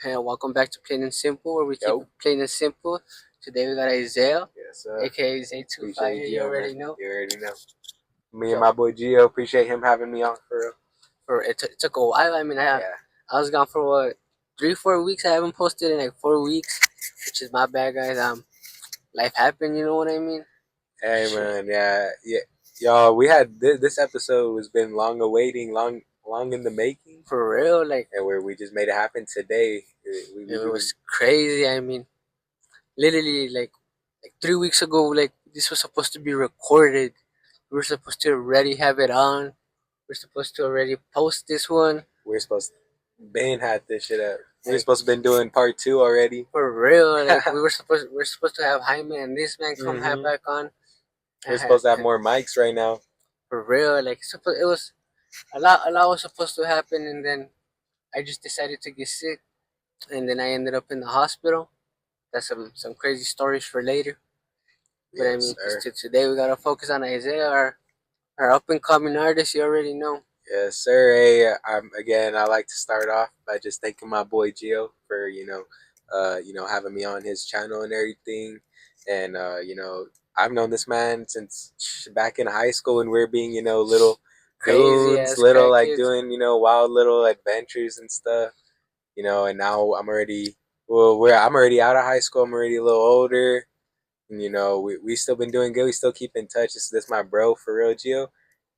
Hey, welcome back to Plain and Simple, where we keep Yo. it plain and simple. Today we got Izaiah, Yes, aka Izaiah 25. appreciate You Gio, already man. know. You already know. Me and So my boy Gio, appreciate him having me on for real. it took a while. I mean, Yeah. I was gone for what 3-4 weeks. I haven't posted in like 4 weeks, which is my bad, guys. Life happened. You know what I mean? Hey, Shit, man. Yeah. Yeah. Y'all, we had this episode has been long awaiting, long in the making, for real. Like and where we just made it happen today. We, it was crazy. I mean, literally like 3 weeks ago, like this was supposed to be recorded. We were supposed to already have it on. We're supposed to already post this one. we're supposed to Ben had this shit up. We're Like supposed to been doing part 2 already. for real, like we're supposed to have Jaime and this man come have hmm back on. We're supposed to have And more mics right now. for real, like it was a lot was supposed to happen, and then I just decided to get sick, and then I ended up in the hospital. That's some crazy stories for later. But I Yes, mean, sir. today we gotta focus on Isaiah, our up and coming artist. You already know. Yes, sir. Hey, again. I like to start off by just thanking my boy Gio for having me on his channel and everything. And I've known this man since back in high school, when we are being little Crazy goons, ass little crack like kids. doing wild little adventures and stuff. And now I'm already out of high school. I'm already a little older. And we still been doing good. We still keep in touch. This my bro for real, Gio.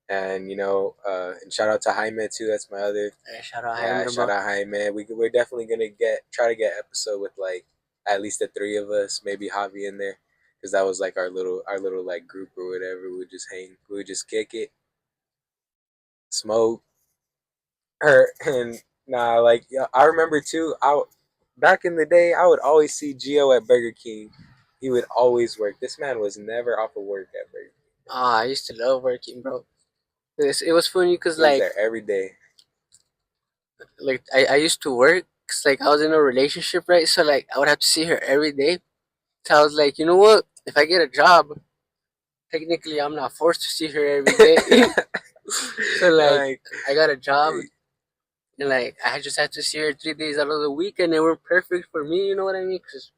And and shout out to Jaime too. That's my other. Hey, shout out Yeah, Jaime, shout bro. out Jaime. We're definitely gonna try to get episode with like at least the three of us, maybe Javi in there, because that was like our little like group or whatever. We would just hang, we would just kick it, smoke, and nah, like yeah, I remember too. Back in the day, I would always see Gio at Burger King. He would always work. This man was never off of work at Burger King. I used to love working, bro. It was funny because He was there every day. I used to work 'cause, like I was in a relationship, right? So like I would have to see her every day. So I was like, you know what? If I get a job, technically I'm not forced to see her every day. So like Like, I got a job, and like I just had to see her 3 days out of the week, and they were perfect for me. You know what I mean? Cause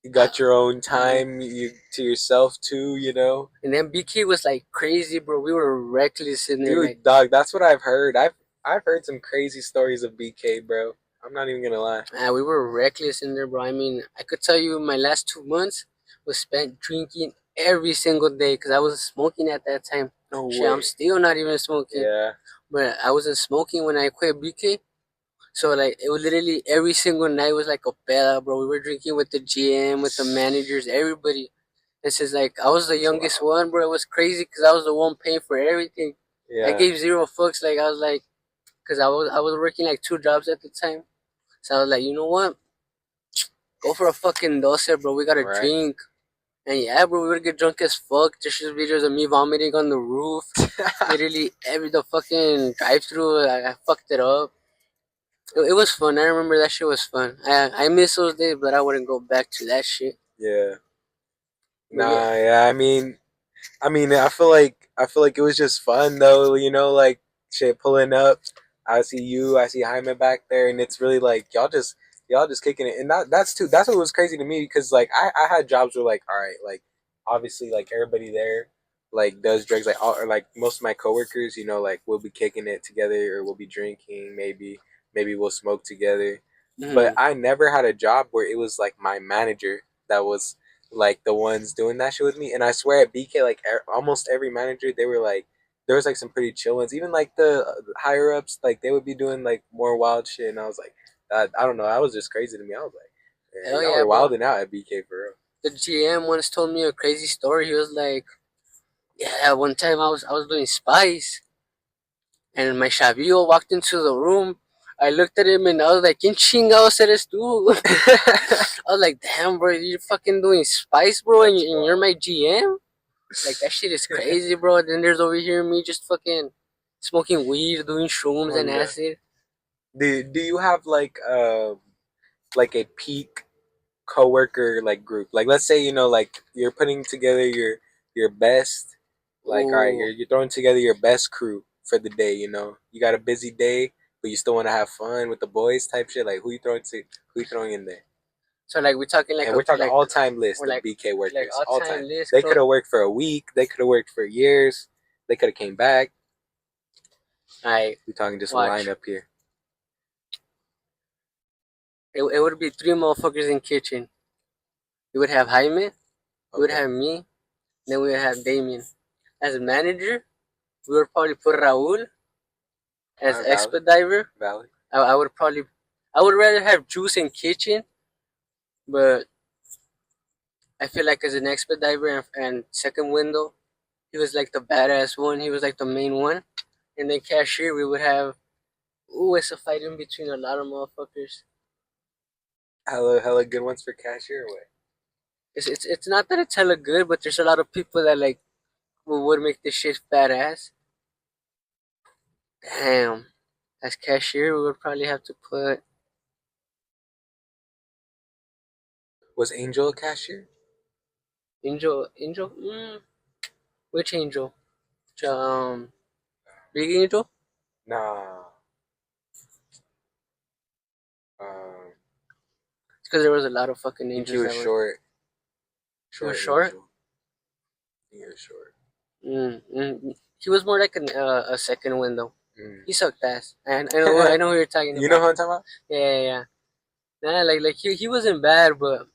you uh, got your own yeah. time, you to yourself too. And then BK was like crazy, bro. We were reckless in there, like Dude, dog, that's what I've heard. I've heard some crazy stories of BK, bro. I'm not even gonna lie. we were reckless in there, bro. I mean, I could tell you my last 2 months was spent drinking every single day because I wasn't smoking at that time. No Shit, I'm way. still not even smoking, Yeah. but I wasn't smoking when I quit BK. So like it was literally every single night was like a bella, bro. We were drinking with the GM, with the managers, everybody. This is like I was the youngest Wow. one, bro. It was crazy because I was the one paying for everything. I Yeah. gave zero fucks. Like I was like, because I was working like 2 jobs at the time. So I was like, you know what? Go for a fucking dose, bro. We gotta Right. drink. And yeah, bro, we would get drunk as fuck. There's just videos of me vomiting on the roof. Literally every the fucking drive through, I fucked it up. It was fun. I remember that shit was fun. I miss those days, but I wouldn't go back to that shit. Yeah. But yeah, Nah, yeah, I mean I feel like it was just fun though, like shit pulling up. I see you, I see Jaime back there, and it's really like y'all just kicking it. And that's what was crazy to me, because like I had jobs where like, all right, like obviously like everybody there like does drugs, like all, or like most of my coworkers, like we'll be kicking it together, or we'll be drinking, maybe we'll smoke together. But mm-hmm. I never had a job where it was like my manager that was like the ones doing that shit with me. And I swear at BK, like almost every manager, they were like, there was like some pretty chill ones. Even like the higher ups, like they would be doing like more wild shit. And I was like, I don't know, that was just crazy to me. I was like, Hell y'all yeah, were bro. wilding out at BK for real. The GM once told me a crazy story. He was like, yeah, one time I was doing spice, and my Shavio walked into the room. I looked at him and I was like, ¿Quién chingados eres tú? I was like, damn, bro, you're fucking doing spice, bro, and, That's and you're wild. my GM? Like, that shit is crazy, bro. Then there's over here me just fucking smoking weed, doing shrooms Oh and yeah. acid. Do you have like a peak coworker like group? Like let's say like you're putting together your best, like all right, Ooh, you're throwing together your best crew for the day. You got a busy day, but you still want to have fun with the boys type shit. Like who you throwing in there? So like we're talking like and we're talking like all time list or of like BK workers, all all time. time list. They could have worked for a week. They could have worked for years. They could have came back. Alright, We're talking just watch. a line up here. It would be three motherfuckers in kitchen. You would have Jaime. We would have me. Then we would have Damien. As a manager, we would probably put Raul as expediter. Valid. I would probably, I would rather have Juice in kitchen, but I feel like as an expediter and second window, he was like the badass one. He was like the main one. And then cashier, we would have. Ooh, it's a fight in between a lot of motherfuckers. Hella good ones for cashier. Way. It's not that it's hella good, but there's a lot of people that like would make this shit badass. Damn. As cashier, we would probably have to put. Was Angel a cashier? Angel? Which Angel? Big Angel? Nah. It's because there was a lot of fucking I think angels he was that were. short. He was short? Angel. He was short. He was more like a second window. He sucked ass. I know who you're talking about. You know who I'm talking about? Yeah. Nah, like he wasn't bad, but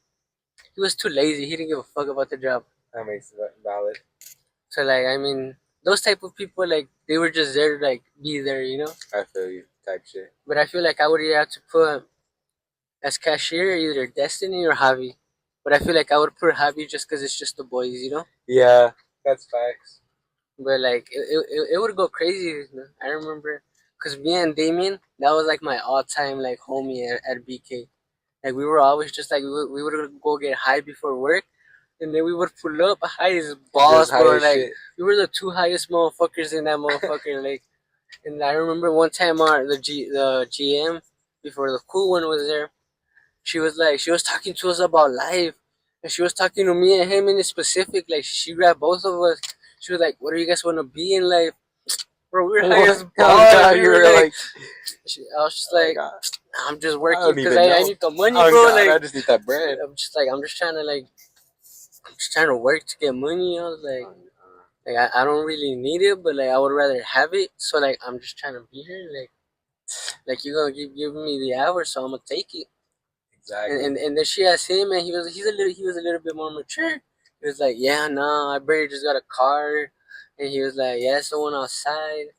he was too lazy. He didn't give a fuck about the job. That makes it valid. So like, I mean, those type of people, like, they were just there to like be there, you know. I feel you, type shit. But I feel like I would have to put as cashier either Destiny or Javi. But I feel like I would put Javi just because it's just the boys, you know. Yeah, that's facts. But like, it would go crazy. I remember, cause me and Damien, that was like my all-time like homie at BK. Like we were always just like we would go get high before work, and then we would pull up high as balls, bro. Like shit. We were the two highest motherfuckers in that motherfucker. Like, and I remember one time the GM before the cool one was there, she was talking to us about life, and she was talking to me and him in specific. Like she grabbed both of us. She was like, "What do you guys want to be in life?" Bro, we were high as balls. God, you were like I was just like, I'm just working because I need the money, bro. God, like I just need that bread. I'm just trying to I'm just trying to work to get money. I was like I don't really need it, but like I would rather have it. So like I'm just trying to be here. Like you're gonna give me the hour, so I'm gonna take it. Exactly. And then she asked him, and he was a little bit more mature. He was like, yeah, no, I barely just got a car, and he was like, yeah, it's the one outside.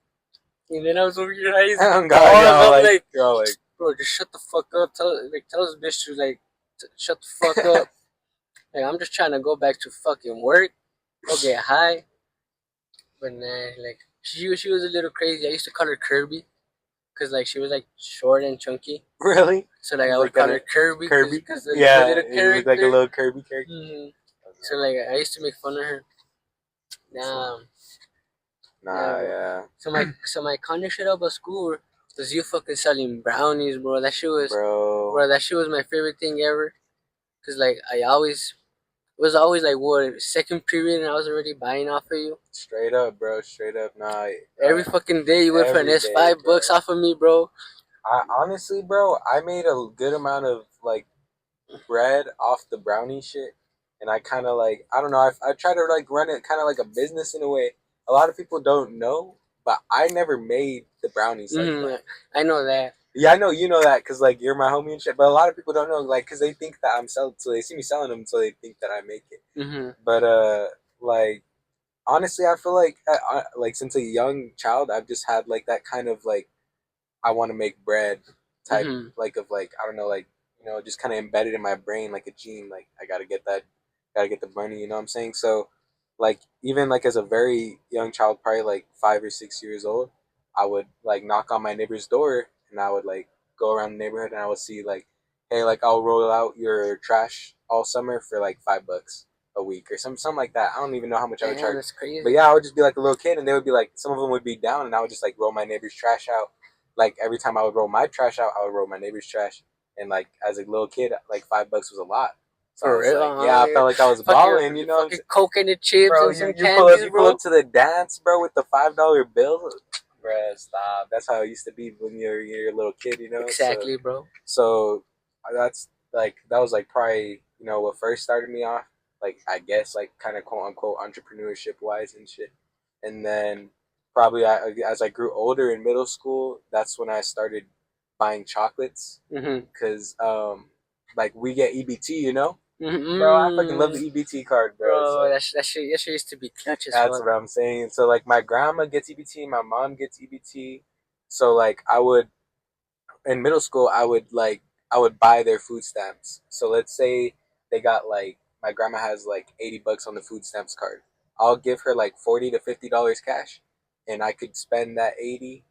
And then I was over here, I'm like, bro, just shut the fuck up. Tell this bitch to like, shut the fuck up. Like, I'm just trying to go back to fucking work, go get high. But nah, like, she was a little crazy. I used to call her Kirby, cause like she was like short and chunky. Really? So like I would call her Kirby. Cause the little character. It was like a little Kirby character. Mm-hmm. So like I used to make fun of her. Yeah. So my content shit about school was you fucking selling brownies, bro. That shit was my favorite thing ever. Cause like it was always like what second period and I was already buying off of you. Straight up, bro. Straight up. Nah. Every fucking day you would finesse $5 off of me, bro. I honestly, bro, I made a good amount of like bread off the brownie shit, and I kind of like I don't know. I try to like run it kind of like a business in a way. A lot of people don't know, but I never made the brownies like that. I know that. Yeah, I know you know that because like you're my homie and shit. But a lot of people don't know, like, because they think that I'm selling, so they see me selling them, so they think that I make it. Mm-hmm. But like honestly, I feel like since a young child, I've just had like that kind of like I want to make bread type like of like I don't know like just kind of embedded in my brain like a gene. Like I gotta get the money. You know what I'm saying? So like even like as a very young child, probably like 5 or 6 years old, I would like knock on my neighbor's door and I would like go around the neighborhood and I would see like, hey, like I'll roll out your trash all summer for like $5 a week or something like that. I don't even know how much I would charge. That's crazy. But yeah, I would just be like a little kid and they would be like, some of them would be down and I would just like roll my neighbor's trash out. Like every time I would roll my trash out, I would roll my neighbor's trash. And like as a little kid, like $5 was a lot. So I was like, yeah, I felt like I was balling, you know. Fucking Coke and the chips bro, and some you candies, pull up to the dance, bro, with the $5 bill. Bruh, stop. That's how it used to be when you're a little kid, you know. Exactly, bro. So that's like that was like probably what first started me off. Like I guess like kind of quote unquote entrepreneurship wise and shit. And then probably as I grew older in middle school, that's when I started buying chocolates because like we get EBT, you know. Bro, I fucking love the Mm-hmm. EBT card, bro. Bro, So that shit used to be clutch as that's fuck. what I'm saying. So like my grandma gets EBT, my mom gets EBT. So like I would in middle school I would buy their food stamps. So let's say they got like my grandma has like $80 on the food stamps card. I'll give her like $40 to $50 cash, and I could spend that 80,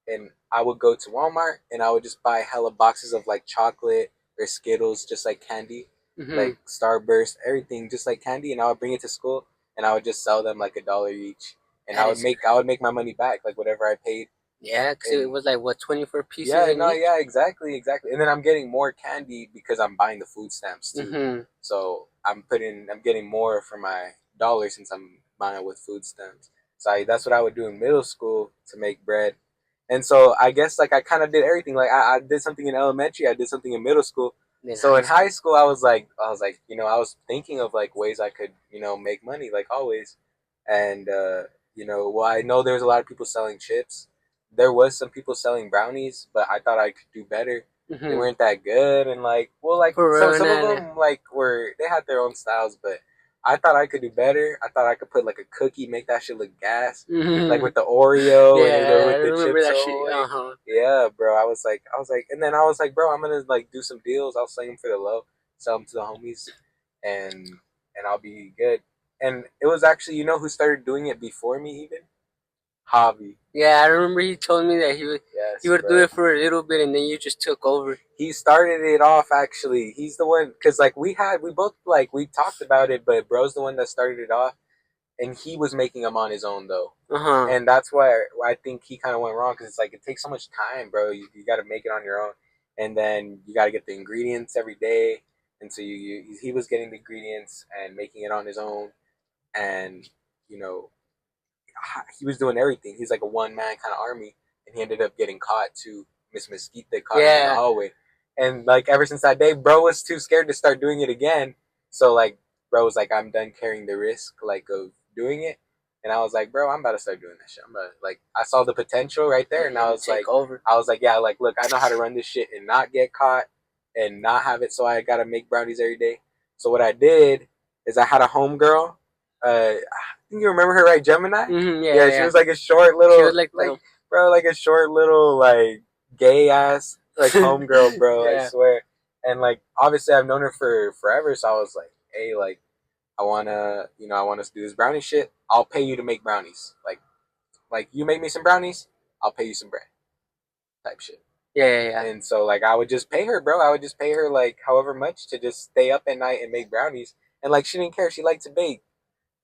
and I would go to Walmart and I would just buy hella boxes of like chocolate or Skittles, just like candy, Mm-hmm. like Starburst, everything just like candy, and I would bring it to school and I would just sell them like $1 each, and That is, I would make my money back, like whatever I paid. yeah, because it And was like, what, 24 pieces yeah, in no, each? yeah, exactly. And then I'm getting more candy because I'm buying the food stamps too. Mm-hmm. So I'm getting more for my dollar since I'm buying it with food stamps. So that's what I would do in middle school to make bread. And so I guess like I kind of did everything. Like I did something in elementary, I did something in middle school. Then So high in high school. school, I was like, I was thinking of like ways I could, make money, like always. And well, I know there's a lot of people selling chips. There was some people selling brownies, but I thought I could do better. They Mm-hmm. weren't that good, and like, well, like For real, some of nah. them like were they had their own styles, but I thought I could do better. I thought I could put like a cookie, make that shit look gas, like Mm-hmm. with the Oreo and Yeah, I with the remember Chips that shit. Ahoy. Uh-huh. Yeah, bro. And then I was like, bro, I'm gonna like do some deals. I'll sell them for the low, sell them to the homies, and I'll be good. And it was actually, who started doing it before me even? Javi. Yeah, I remember he told me that he Yes, would do bro. it for a little bit and then you just took over. He started it off actually. He's the one because like we both like we talked about it, but bro's the one that started it off, and he was making them on his own though, Uh-huh. and that's why I think he kind of went wrong because it's like it takes so much time, bro. You got to make it on your own, and then you got to get the ingredients every day, and so he was getting the ingredients and making it on his own, and you know he was doing everything. He's like a one man kind of army, and he ended up getting caught too. Miss Mesquite caught him in the Yeah. hallway, and like ever since that day, bro was too scared to start doing it again. So like, bro was like, I'm done carrying the risk like of doing it, and I was like, bro, I'm about to start doing that shit. I'm about to, like, I saw the potential right there, and And take over. I was like, yeah, like, look, I know how to run this shit and not get caught and not have it. So I gotta make brownies every day. So what I did is I had a homegirl. I think you remember her, right? Gemini. Mm-hmm. Yeah, Yeah, yeah, she yeah. was like a short She was little, like like the bro, like a short little like gay ass like homegirl, bro. I yeah. swear. And like obviously I've known her for forever, so I was like, hey, like I want us to do this brownie shit. I'll pay you to make brownies. Like you make me some brownies, I'll pay you some bread, type shit. Yeah, yeah, yeah. And so like I would just pay her, bro. I would just pay her like however much to just stay up at night and make brownies. And like she didn't care. She liked to bake.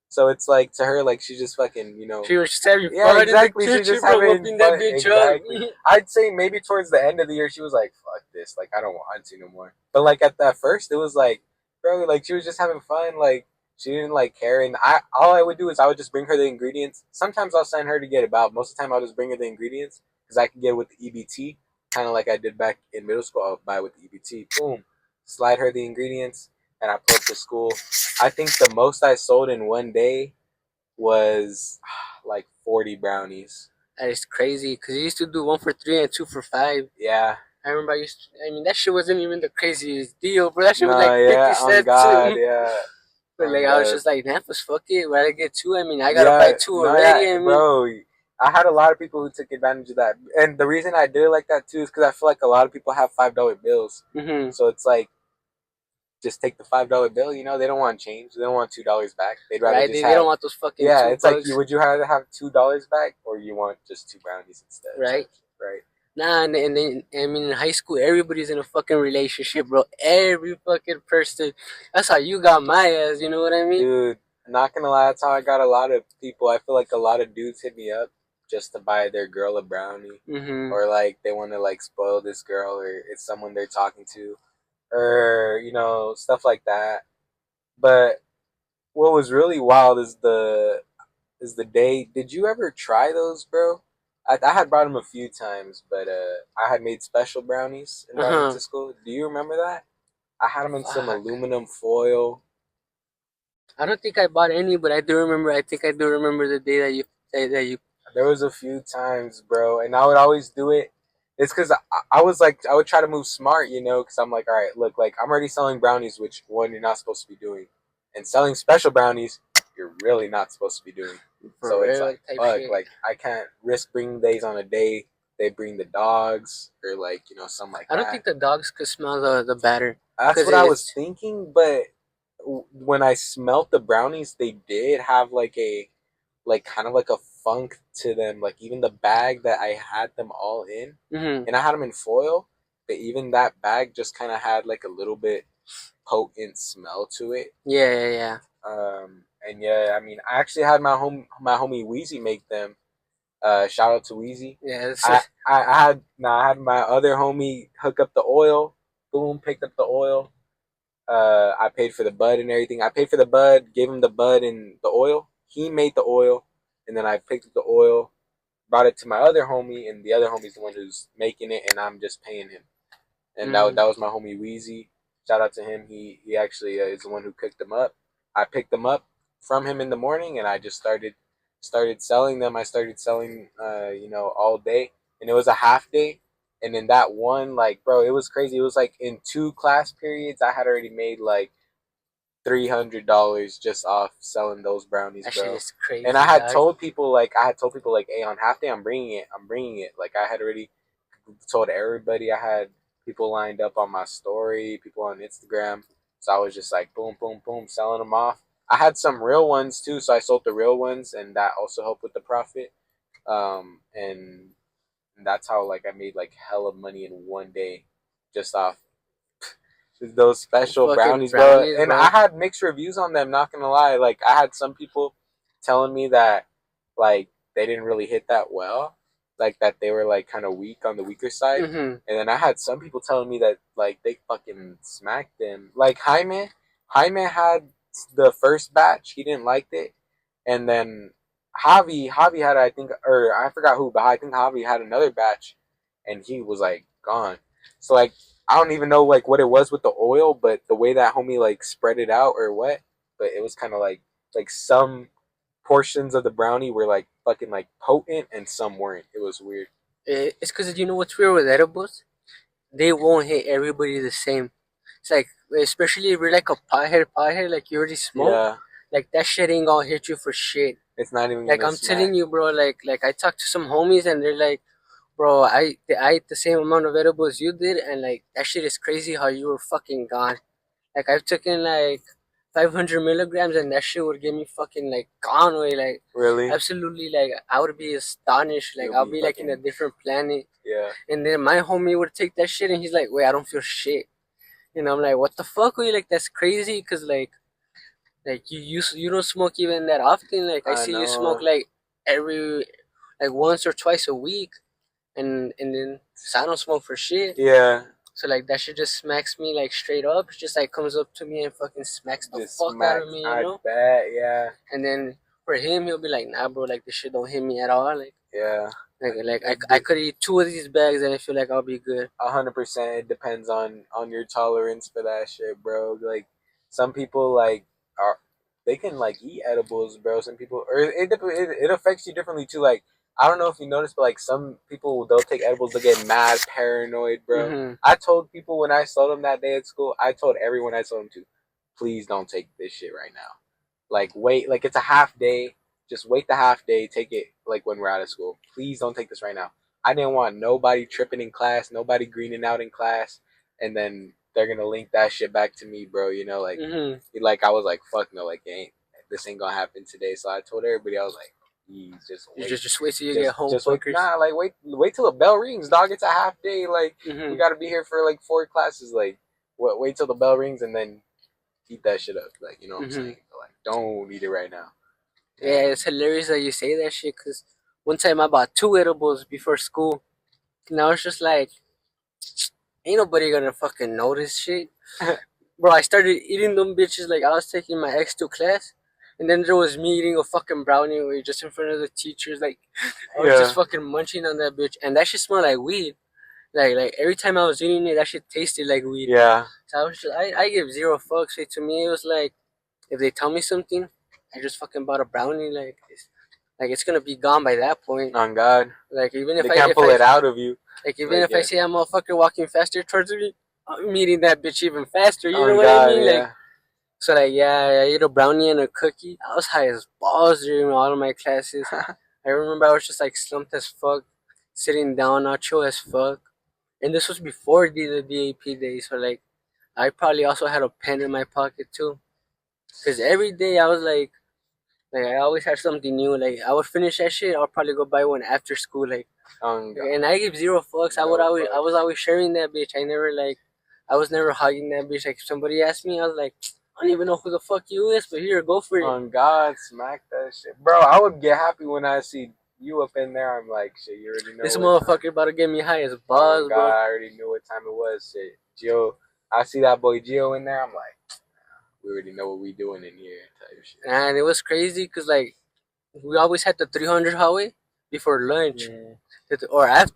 So it's like to her, like she just fucking, She was just having yeah, fun in the exactly. She's kitchen, just bro, having whooping that fun. bitch up. Exactly. I'd say maybe towards the end of the year, she was like, "Fuck this! Like I don't want to no more." But like at that first, it was like, bro, like she was just having fun. Like she didn't like care, and I all I would do is I would just bring her the ingredients. Sometimes I'll send her to get it out. Most of the time, I'll just bring her the ingredients because I can get it with the EBT, kind of like I did back in middle school. I'll buy it with the EBT. Boom, slide her the ingredients, and I pull up to school. I think the most I sold in one day was like 40 brownies. That is crazy because he used to do 1 for 3 and 2 for 5. Yeah. I remember I mean, that shit wasn't even the craziest deal, bro. That shit was No, like 50 yeah, on cents. God, yeah. But like, On I was God. just like, nah, pues fuck it. Why I get two? I mean, I gotta buy Yeah, two no, yeah, already. I mean, bro. I had a lot of people who took advantage of that. And the reason I did it like that too is because I feel like a lot of people have $5 bills. mm-hmm. So it's like, just take the $5 bill. They don't want change. They don't want $2 back. They'd rather Right? just They have. don't want those fucking Yeah, two it's like bucks, would you rather have $2 back or you want just two brownies instead? right? Right. Nah, and then I mean, in high school, everybody's in a fucking relationship, bro. Every fucking person. That's how you got my ass. You know what I mean? Dude, not gonna lie, that's how I got a lot of people. I feel like a lot of dudes hit me up just to buy their girl a brownie. Mm-hmm. Or like they want to like spoil this girl or it's someone they're talking to. Or, stuff like that. But what was really wild is the day. Did you ever try those, bro? I had brought him a few times, but I had made special brownies and Uh brought him huh. to school. Do you remember that? I had them in some Fuck. aluminum foil. I don't think I bought any, but I do remember. I think I do remember the day that you. There was a few times, bro, and I would always do it. It's because I was like, I would try to move smart, you know, because I'm like, all right, look, like I'm already selling brownies, which one you're not supposed to be doing, and selling special brownies, you're really not supposed to be doing. For So it's real like, type fuck, shit. like I can't risk bringing days on a day. They bring the dogs or like something like I don't that. think the dogs could smell the batter That's because what I was it's thinking, but when I smelt the brownies, they did have like a like kind of like a funk to them. Like even the bag that I had them all in, mm-hmm. and I had them in foil, but even that bag just kind of had like a little bit potent smell to it. Yeah, yeah, yeah. And yeah, I mean, I actually had my homie Wheezy make them. Shout out to Wheezy. Yeah, it's, I had my other homie hook up the oil. Boom, picked up the oil. I paid for the bud and everything. I paid for the bud, gave him the bud and the oil. He made the oil, and then I picked up the oil, brought it to my other homie, and the other homie's the one who's making it, and I'm just paying him. And mm, that was my homie Wheezy. Shout out to him. He actually is the one who cooked them up. I picked them up from him in the morning, and I just started selling them. I started selling, all day, and it was a half day. And in that one, like, bro, it was crazy. It was like in 2 class periods, I had already made like $300 just off selling those brownies, that shit bro. is And I crazy, had dog. told people like, hey, on half day, I'm bringing it. I'm bringing it. Like I had already told everybody. I had people lined up on my story, people on Instagram. So I was just like, boom, boom, boom, selling them off. I had some real ones too, so I sold the real ones, and that also helped with the profit. And that's how like I made like hella money in one day, just off those special Fucking brownies, bro. brownies, And I bro. had mixed reviews on them. Not gonna lie, like I had some people telling me that like they didn't really hit that well, like that they were like kind of weak on the weaker side. Mm-hmm. And then I had some people telling me that like they fucking smacked them. Like Jaime had the first batch. He didn't like it, and then Javi had I think or I forgot who, but I think Javi had another batch, and he was like gone. So like I don't even know like what it was with the oil, but the way that homie like spread it out or what, but it was kind of like some portions of the brownie were like fucking like potent and some weren't. It was weird. It's because you know what's weird with edibles? They won't hit everybody the same. It's like, especially if you're like a pothead, like you already smoke, Yeah, like that shit ain't gonna hit you for shit. it's not even Like gonna I'm telling smack. you, bro. Like I talked to some homies and they're like, bro, I ate the same amount of edibles you did, and like that shit is crazy how you were fucking gone. Like I've taken like 500 milligrams, and that shit would get me fucking like gone away. Like Really, absolutely, like I would be astonished. Like you'll I'll be be like in a fucking different planet. yeah. And then my homie would take that shit, and he's like, wait, I don't feel shit. And I'm like, what the fuck? Are you like, that's crazy, cause like you don't smoke even that often. Like I I see you smoke know. like every like once or twice a week, and then so I don't smoke for shit. Yeah, So like that shit just smacks me like straight up. It just like comes up to me and fucking smacks the just fuck out of smacks. me, you I know. bet. Yeah, And then for him, he'll be like, nah, bro, like this shit don't hit me at all. yeah. I could eat two of these bags and I feel like I'll be good. 100%. It depends on your tolerance for that shit, bro. Like some people like are they can like eat edibles, bro. Some people or it affects you differently too. Like I don't know if you noticed, but like some people they'll take edibles, they'll get mad paranoid, bro. Mm-hmm. I told people when I sold them that day at school, I told everyone I sold them to, please don't take this shit right now. Like wait, like it's a half day. Just wait the half day. Take it like when we're out of school. Please don't take this right now. I didn't want nobody tripping in class, nobody greening out in class, and then they're gonna link that shit back to me, bro. You know, Mm-hmm. like I was like, fuck no, like this ain't gonna happen today. So I told everybody, I was like, please just You wait, just wait till you get home, just wait. fuckers. Nah, like wait till the bell rings, dog. It's a half day. Like we Mm-hmm. gotta be here for like 4 classes. Like wait till the bell rings and then eat that shit up. Like you know what I'm Mm-hmm. saying? But, like don't eat it right now. Yeah, And it's hilarious that you say that shit. Cause one time I bought two edibles before school. Now it's just like ain't nobody gonna fucking notice shit. Bro, I started eating them bitches like I was taking my X2 class, And then there was me eating a fucking brownie just in front of the teachers. Like, I was just Yeah. fucking munching on that bitch. And that shit smelled like weed. Like every time I was eating it, that shit tasted like weed. Yeah. So I give zero fucks. Like, to me, it was like, if they tell me something, I just fucking bought a brownie. Like it's gonna be gone by that point. On God. Like even They can't pull it out of you. like even Like, if I yeah. see a motherfucker walking faster towards me, I'm eating that bitch even faster. You know On what I God, mean? Like, yeah. so like, yeah, I ate a brownie and a cookie. I was high as balls during all of my classes. I remember I was just like slumped as fuck, sitting down, not chill as fuck. And this was before the DAP days, so like I probably also had a pen in my pocket too. Cause every day I was like I always had something new. Like I would finish that shit, I'll probably go buy one after school. On God. And I give zero fucks. No I was fucks. always sharing that bitch. I was never hugging that bitch. Like if somebody asked me, I was like, I don't even know who the fuck you is, but here, go for it. On God, smack that shit. Bro, I would get happy when I see you up in there. I'm like, shit, you already know This what time. motherfucker about to get me high as On balls, God, bro. I already knew what time it was. Shit. Gio, I see that boy Gio in there. I'm like, we already know what we doing in here. Type shit. And it was crazy because like we always had the 300 hallway before lunch. Mm. Or after,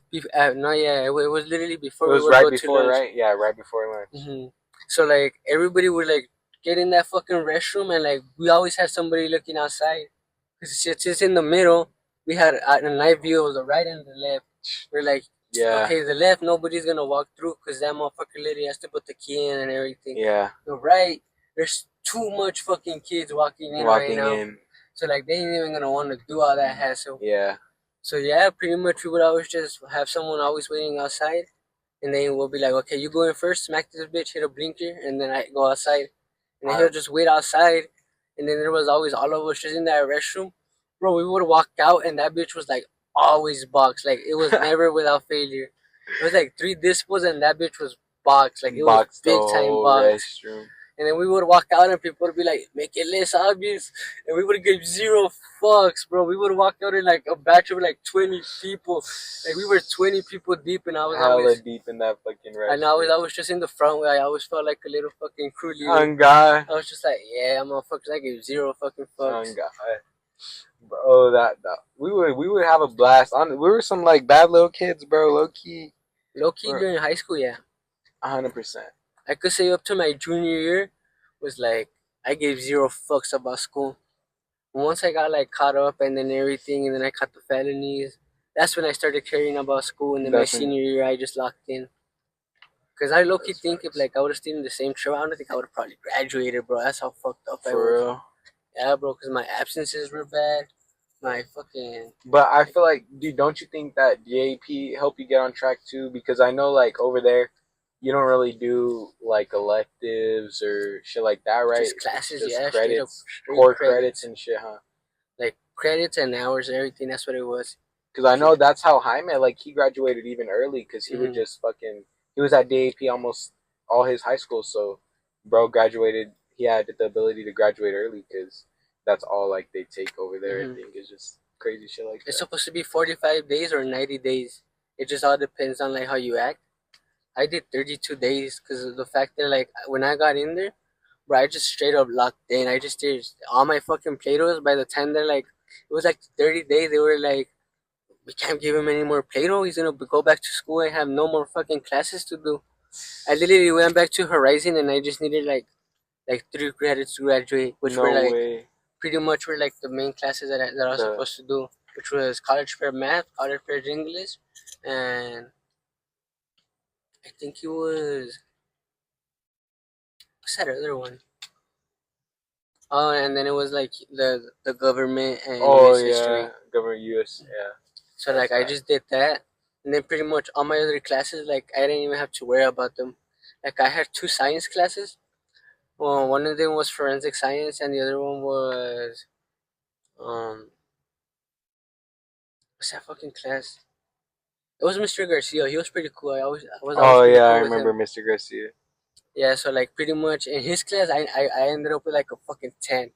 no, yeah, it was literally It before we was would right go to before, lunch. right? Yeah, right before lunch. So like everybody would like get in that fucking restroom, and like we always had somebody looking outside because it's just in the middle. We had a night view of the right and the left. We're like, Yeah, okay, the left nobody's gonna walk through because that motherfucker lady has to put the key in and everything. yeah. The right, there's too much fucking kids walking in right Walking now, in. so like they ain't even gonna want to do all that hassle. Yeah. So yeah, pretty much we would always just have someone always waiting outside, and then we'll be like, okay, you go in first, smack this bitch, hit a blinker, and then I go outside, and then he'll just wait outside, and then there was always all of us just in that restroom, bro. We would walk out, and that bitch was like always boxed, like it was never without failure. It was like 3 dispos, and that bitch was boxed, like it was Boxed the big time whole boxed. restroom. And then we would walk out and people would be like, make it less obvious. And we would give zero fucks, bro. We would walk out in like a batch of like 20 people. Like we were 20 people deep, and Hella deep in that fucking I restroom. was just in the front where I always felt like a little fucking crew leader. On God. I was just like, yeah, motherfuckers, I give zero fucking On fucks. God. Bro, that we would have a blast. We were some like bad little kids, bro. Low key. Low key Bro, during high school, yeah. 100%. I could say up to my junior year was like, I gave zero fucks about school. Once I got like caught up and then everything, and then I caught the felonies, that's when I started caring about school. And then my That's when. senior year, I just locked in. Cause I low key That's think if facts. like I would have stayed in the same show, I don't think I would have probably graduated, bro. That's how fucked up I For was. real. Yeah, bro. Cause my absences were bad. My fucking But I feel like, dude, don't you think that DAP helped you get on track too? Because I know, like, over there, you don't really do, like, electives or shit like that, right? just It's classes, just yeah, straight up, credits, straight core credits credits, and shit, huh? like credits and hours, everything. That's what it was. Because I know that's how Jaime, like, he graduated even early because he would Mm-hmm. just fucking, he was at DAP almost all his high school. So, bro graduated, he had the ability to graduate early because that's all, like, they take over there, I Mm-hmm. think, is just crazy shit like It's that. supposed to be 45 days or 90 days. It just all depends on like how you act. I did 32 days because of the fact that like when I got in there, bro, I just straight up locked in. I just did all my fucking Play-Dohs. By the time they're like, it was like 30 days, they were like, we can't give him any more Play-Doh. He's gonna go back to school and have no more fucking classes to do. I literally went back to Horizon and I just needed like 3 credits to graduate, which were No like way. pretty much were like the main classes that I was The supposed to do, which was college prep math, college prep English, and I think it was what's that other one? Oh, and then it was like the government and Oh U.S. yeah, history. government US. Yeah, So that's like I fine. just did that, and then pretty much all my other classes like I didn't even have to worry about them. Like I had 2 science classes. Well, one of them was forensic science, and the other one was um what's that fucking class? It was Mr. Garcia. He was pretty cool. I was always Oh pretty yeah, I cool with remember him. Mr. Garcia. Yeah, so like pretty much in his class, I ended up with like a fucking 10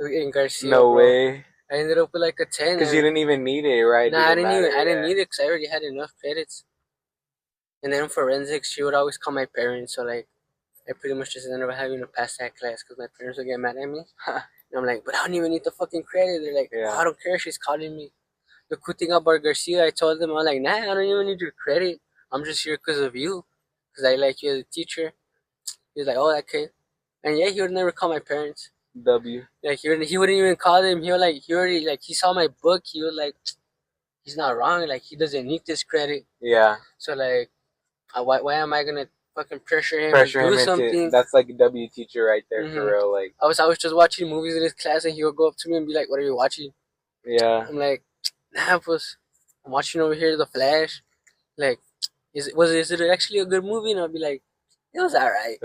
in Garcia, No bro. way, I ended up with like a 10, because you and didn't even need it, right? nah, Didn't matter. I didn't Yeah. need it because I already had enough credits. And then forensics, she would always call my parents, so like I pretty much just ended up having to pass that class because my parents would get mad at me. And I'm like, but I don't even need the fucking credit. They're like, oh, Yeah. I don't care. She's calling me. The cool thing about Garcia, I told them, I'm like, nah, I don't even need your credit. I'm just here because of you, because I like you as a teacher. He's like, oh, okay. And yeah, he would never call my parents. W. Like he wouldn't even call them. He was like, he already like he saw my book. He was like, he's not wrong. Like he doesn't need this credit. Yeah. So like, why am I gonna fucking pressure him to Pressure do him into something? that's like a W teacher right there for hmm real. Like, I was just watching movies in his class, and he would go up to me and be like, "What are you watching?" yeah. I'm like, "Nah, pues, I'm watching over here The Flash." Like, is it actually a good movie? And I'll be like, "It was alright."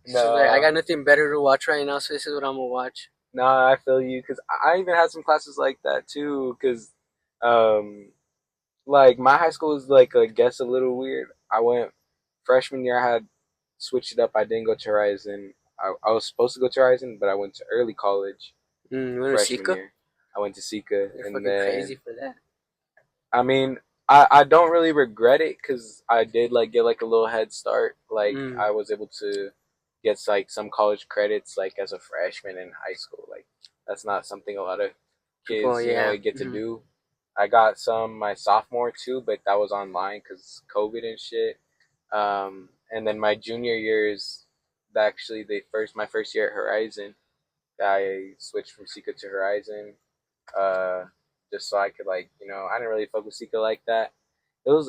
So like, I No. got nothing better to watch right now, so this is what I'm gonna watch. No, I feel you because I even had some classes like that too. Because, um, like my high school was like I guess a little weird. I went freshman year. I had switched it up. I didn't go to Horizon. I was supposed to go to Horizon, but I went to early college You want to freshman Sika? year. I went to Sika, You're and fucking crazy then for that. I mean I don't really regret it because I did like get like a little head start. Like Mm. I was able to get like some college credits like as a freshman in high school. Like that's not something a lot of People, kids yeah. get to do. I got some my sophomore too, but that was online because COVID and shit. And then my junior years, actually, my first year at Horizon, I switched from Sika to Horizon, uh, just so I could like I didn't really fuck with Sika like that. It was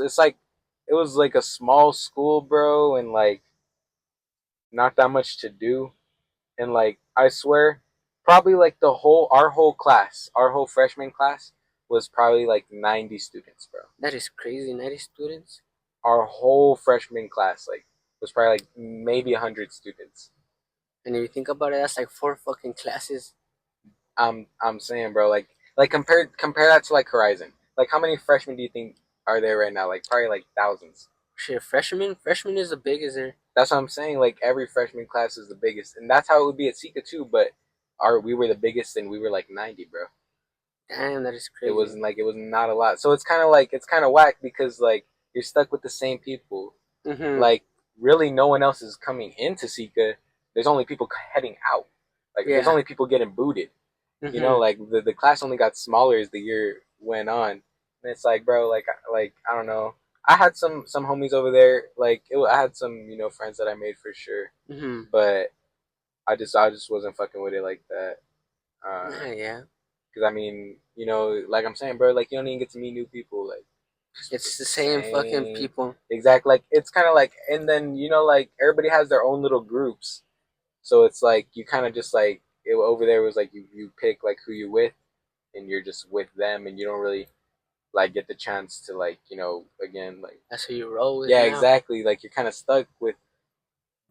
like a small school, bro, and like not that much to do, and like I swear, probably like our whole freshman class was probably like 90 students, bro. That is crazy. 90 students. Our whole freshman class like was probably like maybe 100 students. And if you think about it, that's like 4 fucking classes. I'm saying, bro, like compare that to like Horizon. Like how many freshmen do you think are there right now? Like probably like thousands. Shit, freshman is the biggest there. That's what I'm saying. Like every freshman class is the biggest, and that's how it would be at Sika too. But our we were the biggest, and we were like 90, bro. Damn, that is It crazy. wasn't like it was not a lot. So it's kind of whack because like you're stuck with the same people. Mm-hmm. Like really, no one else is coming into Sika. There's only people heading out. Like there's Yeah. only people getting booted. Mm-hmm. Like the class only got smaller as the year went on. And it's like, bro, like I don't know. I had some homies over there. I had some friends that I made for sure, Mm-hmm. but I just wasn't fucking with it like that. Yeah. Because I mean, like I'm saying, bro, like you don't even get to meet new people. Like It's it's the the same fucking same. people. Exactly. Like it's kind of like, and then like everybody has their own little groups. So it's like you kind of just like over there was like you pick like who you're with, and you're just with them, and you don't really like get the chance to like again like That's who you roll with yeah, now. exactly, like you're kind of stuck with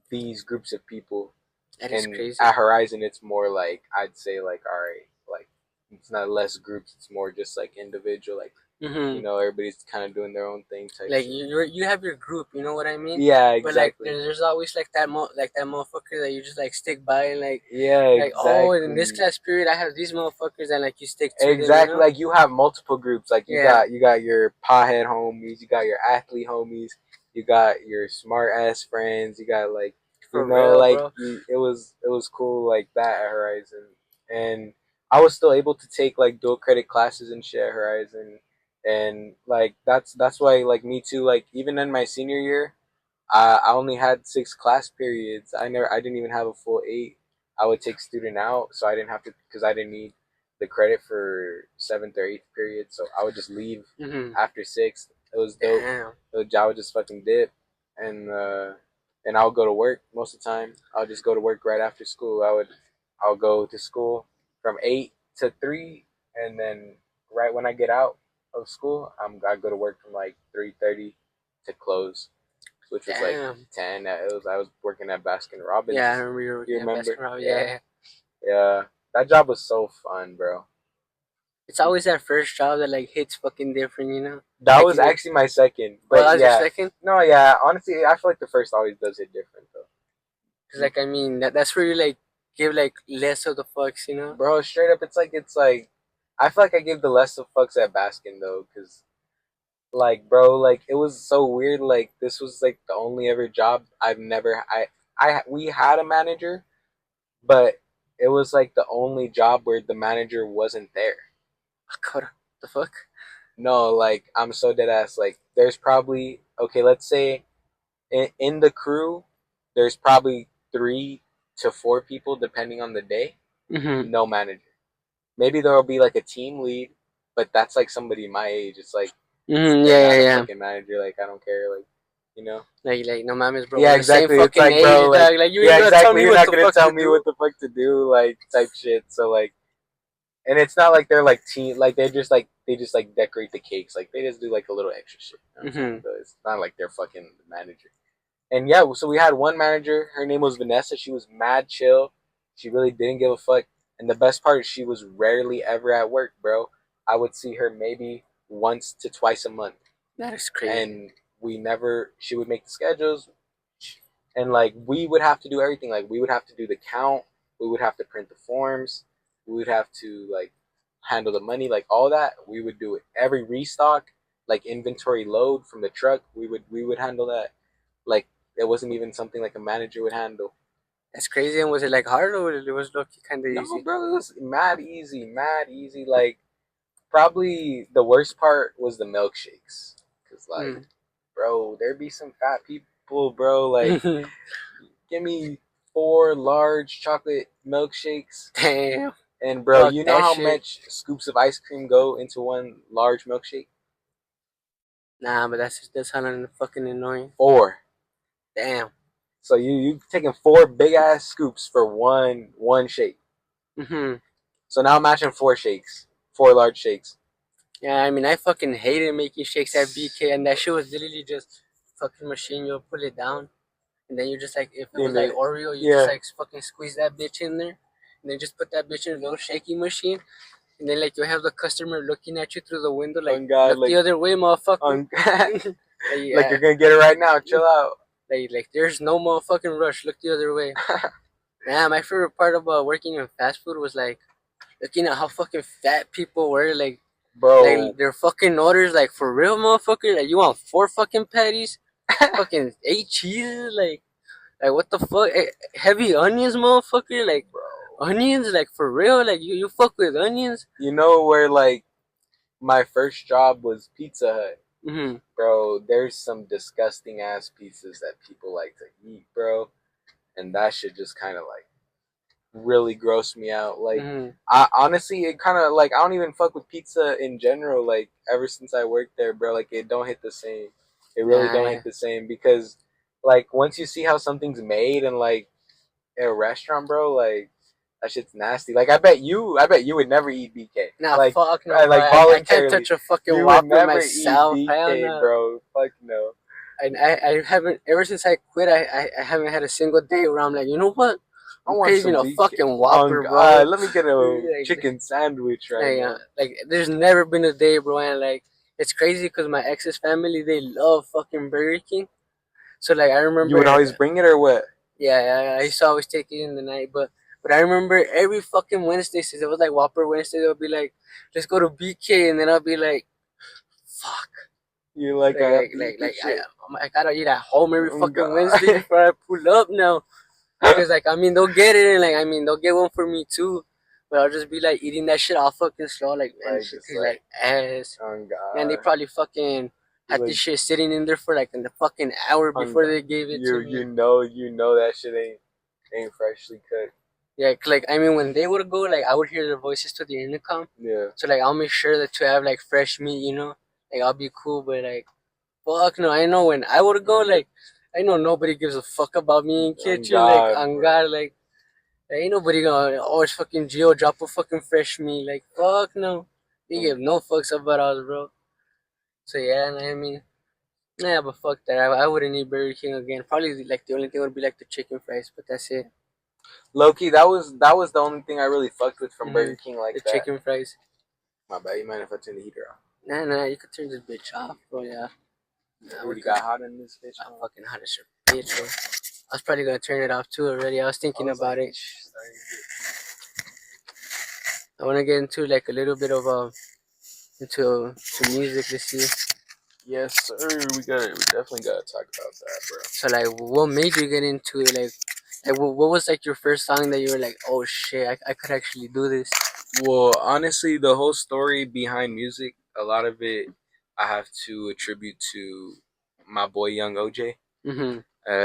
these groups of people. That is And crazy. at Horizon it's more like I'd say like all right, like it's not less groups, it's more just like individual, like Mm-hmm. everybody's kind of doing their own thing type Like shit. you have your group, you know what I mean? Yeah, But like exactly. there's always like that motherfucker that you just like stick by and Yeah, like oh in this exactly. class period I have these motherfuckers and like you stick to them, you Exactly. know? Like you have multiple groups. Like Yeah, you got your pothead homies, you got your athlete homies, you got your smart ass friends, you got like for real, like bro. it was cool like that at Horizon. And I was still able to take like dual credit classes and shit at Horizon. And like that's why like me too, like even in my senior year, I only had 6 class periods. I didn't even have a full 8. I would take student out, so I didn't have to because I didn't need the credit for 7th or 8th period. So I would just leave Mm-hmm. after 6. It was dope. Damn. I would just fucking dip, and I would go to work most of the time. I would just go to work right after school. I would go to school from 8 to 3, and then right when I get out of school, I go to work from like 3:30 to close, which was like Damn. 10. I was working at Baskin Yeah, I Robbins. remember you were You working at remember? Baskin Robbins. Yeah, Yeah. yeah. That job was so fun, bro. It's always that first job that like hits fucking different, you know? That Like was you actually my second, oh but that was your yeah, second? no, yeah. Honestly, I feel like the first always does hit different Cause like I mean that's where you like give like less of the fucks, you know? bro. Straight up, it's like I feel like I gave the less of fucks at Baskin though, because like, bro, like it was so weird. Like this was like the only ever job I've never we had a manager, but it was like the only job where the manager wasn't there. What the fuck? No, like I'm so dead ass. Like there's probably okay, let's say in the crew, there's probably 3 to 4 people depending on the day. Mm-hmm. No manager. Maybe there'll be like a team lead, but that's like somebody my age. It's like Mm-hmm. they're Yeah, not yeah, a yeah. fucking manager. Like I don't care. Like you know. Like, no mames, bro. Yeah, We're the same exactly. It's fucking like, bro, age, like, dog. Like, you yeah, ain't gonna tell exactly. me You're what not the gonna fuck tell to me do. what the fuck to do, like type shit. So like, and it's not like they're like team, like they just decorate the cakes, like they just do like a little extra shit. You know what I'm saying? Mm-hmm. So it's not like they're fucking the manager. And yeah, so we had one manager. Her name was Vanessa. She was mad chill. She really didn't give a fuck. And the best part is she was rarely ever at work, bro. I would see her maybe once to twice a month, That is crazy. and we never. She would make the schedules, and like we would have to do everything. Like we would have to do the count. We would have to print the forms. We would have to like handle the money, like all that. We would do it. Every restock, like inventory load from the truck, we would handle that. Like it wasn't even something like a manager would handle. That's crazy. And was it like hard or it was lucky kind of No, easy? bro, it was mad easy, mad easy. Like probably the worst part was the milkshakes, cause like, bro, there'd be some fat people, bro. Like, Mm. give me 4 large chocolate milkshakes, Damn. and bro, Fuck you know that how shit. much scoops of ice cream go into one large milkshake? Nah, but that's kind of fucking annoying. 4. Damn. So you taking 4 big ass scoops for one shake. Mm-hmm. So now imagine 4 shakes, 4 large shakes. Yeah, I mean, I fucking hated making shakes at BK, and that shit was literally just fucking machine. You'll put it down, and then you just like, if it was In like it, Oreo, you just yeah. like fucking squeeze that bitch in there, and then just put that bitch in a little shaky machine, and then like you have the customer looking at you through the window, like, On God, look the other way, motherfucker. on like, like yeah, you're gonna get it right now. Chill out. like there's no motherfucking rush. Look the other way. Nah, my favorite part about working in fast food was like looking at how fucking fat people were, like Bro, their fucking orders, like for real, motherfucker. Like you want 4 fucking patties, fucking 8 cheeses, like what the fuck? Heavy onions, motherfucker. Like bro. onions, like for real. Like you fuck with onions. You know where like my first job was Pizza Hut, Mm-hmm. bro. There's some disgusting ass pizzas that people like to eat, bro, and that shit just kind of like really grossed me out. Like, Mm-hmm. I honestly, it kind of like I don't even fuck with pizza in general. Like, ever since I worked there, bro, like it don't hit the same. It really don't Nah, hit the same because, like, once you see how something's made and like in a restaurant, bro, like that shit's nasty. Like, I bet you would never eat BK. nah, Like, fuck no, bro. like I can't voluntarily, touch a fucking you would Whopper never eat myself. Hell BK, no. bro. Fuck no. I haven't ever since I quit. I haven't had a single day where I'm like, you know what? I I'm want craving some a BK. fucking On Whopper, bro. God, let me get a Like, chicken sandwich right now. like, there's never been a day, bro, and like, it's crazy because my ex's family, they love fucking Burger King. So like, I You remember, would always bring it or what? yeah, I used to always take it in the night, but I remember every fucking Wednesday, since it was like Whopper Wednesday, they'll be like, let's go to BK, and then I'll be like, fuck, You like I have to eat like this shit. I gotta eat at home every Oh fucking Wednesday God. before I pull up now. Because like I mean they'll get it, and like I mean they'll get one for me too, but I'll just be like eating that shit all fucking slow, like man, Like shit just tastes like like ass. oh Man, they God. probably fucking had this Like shit sitting in there for like in the fucking hour on before they gave it to you me. know that shit ain't freshly cooked. Yeah, like I mean when they would go, like I would hear their voices to the intercom, Yeah. so like I'll make sure that to have like fresh meat, like I'll be cool, but like fuck no, I know when I would go, like I know nobody gives a fuck about me in On kitchen, like God, on bro. God, like. Ain't nobody gonna always fucking Geo drop a fucking fresh meat. Like, fuck no. They give no fucks about us, bro. So, yeah, I mean, yeah, but fuck that. I wouldn't eat Burger King again. Probably, like, the only thing would be, like, the chicken fries, but that's it. Loki, that was the only thing I really fucked with from Mm-hmm. Burger King like The that. chicken fries. My bad, you mind if I turn the heater off? Nah, you could turn this bitch off, bro, yeah. It Nah, we're already good. got hot in this bitch. I'm fucking hot as shit, bitch, bro. I was probably gonna turn it off, too, already. I was I thinking was about like, it. I wanna get into, like, a little bit of, into music this year. yes, sir. We definitely gotta talk about that, bro. So, like, what made you get into it? Like, Like, what was like your first song that you were like, oh shit, I could actually do this? Well, honestly, the whole story behind music, a lot of it, I have to attribute to my boy Young OJ. Mm-hmm.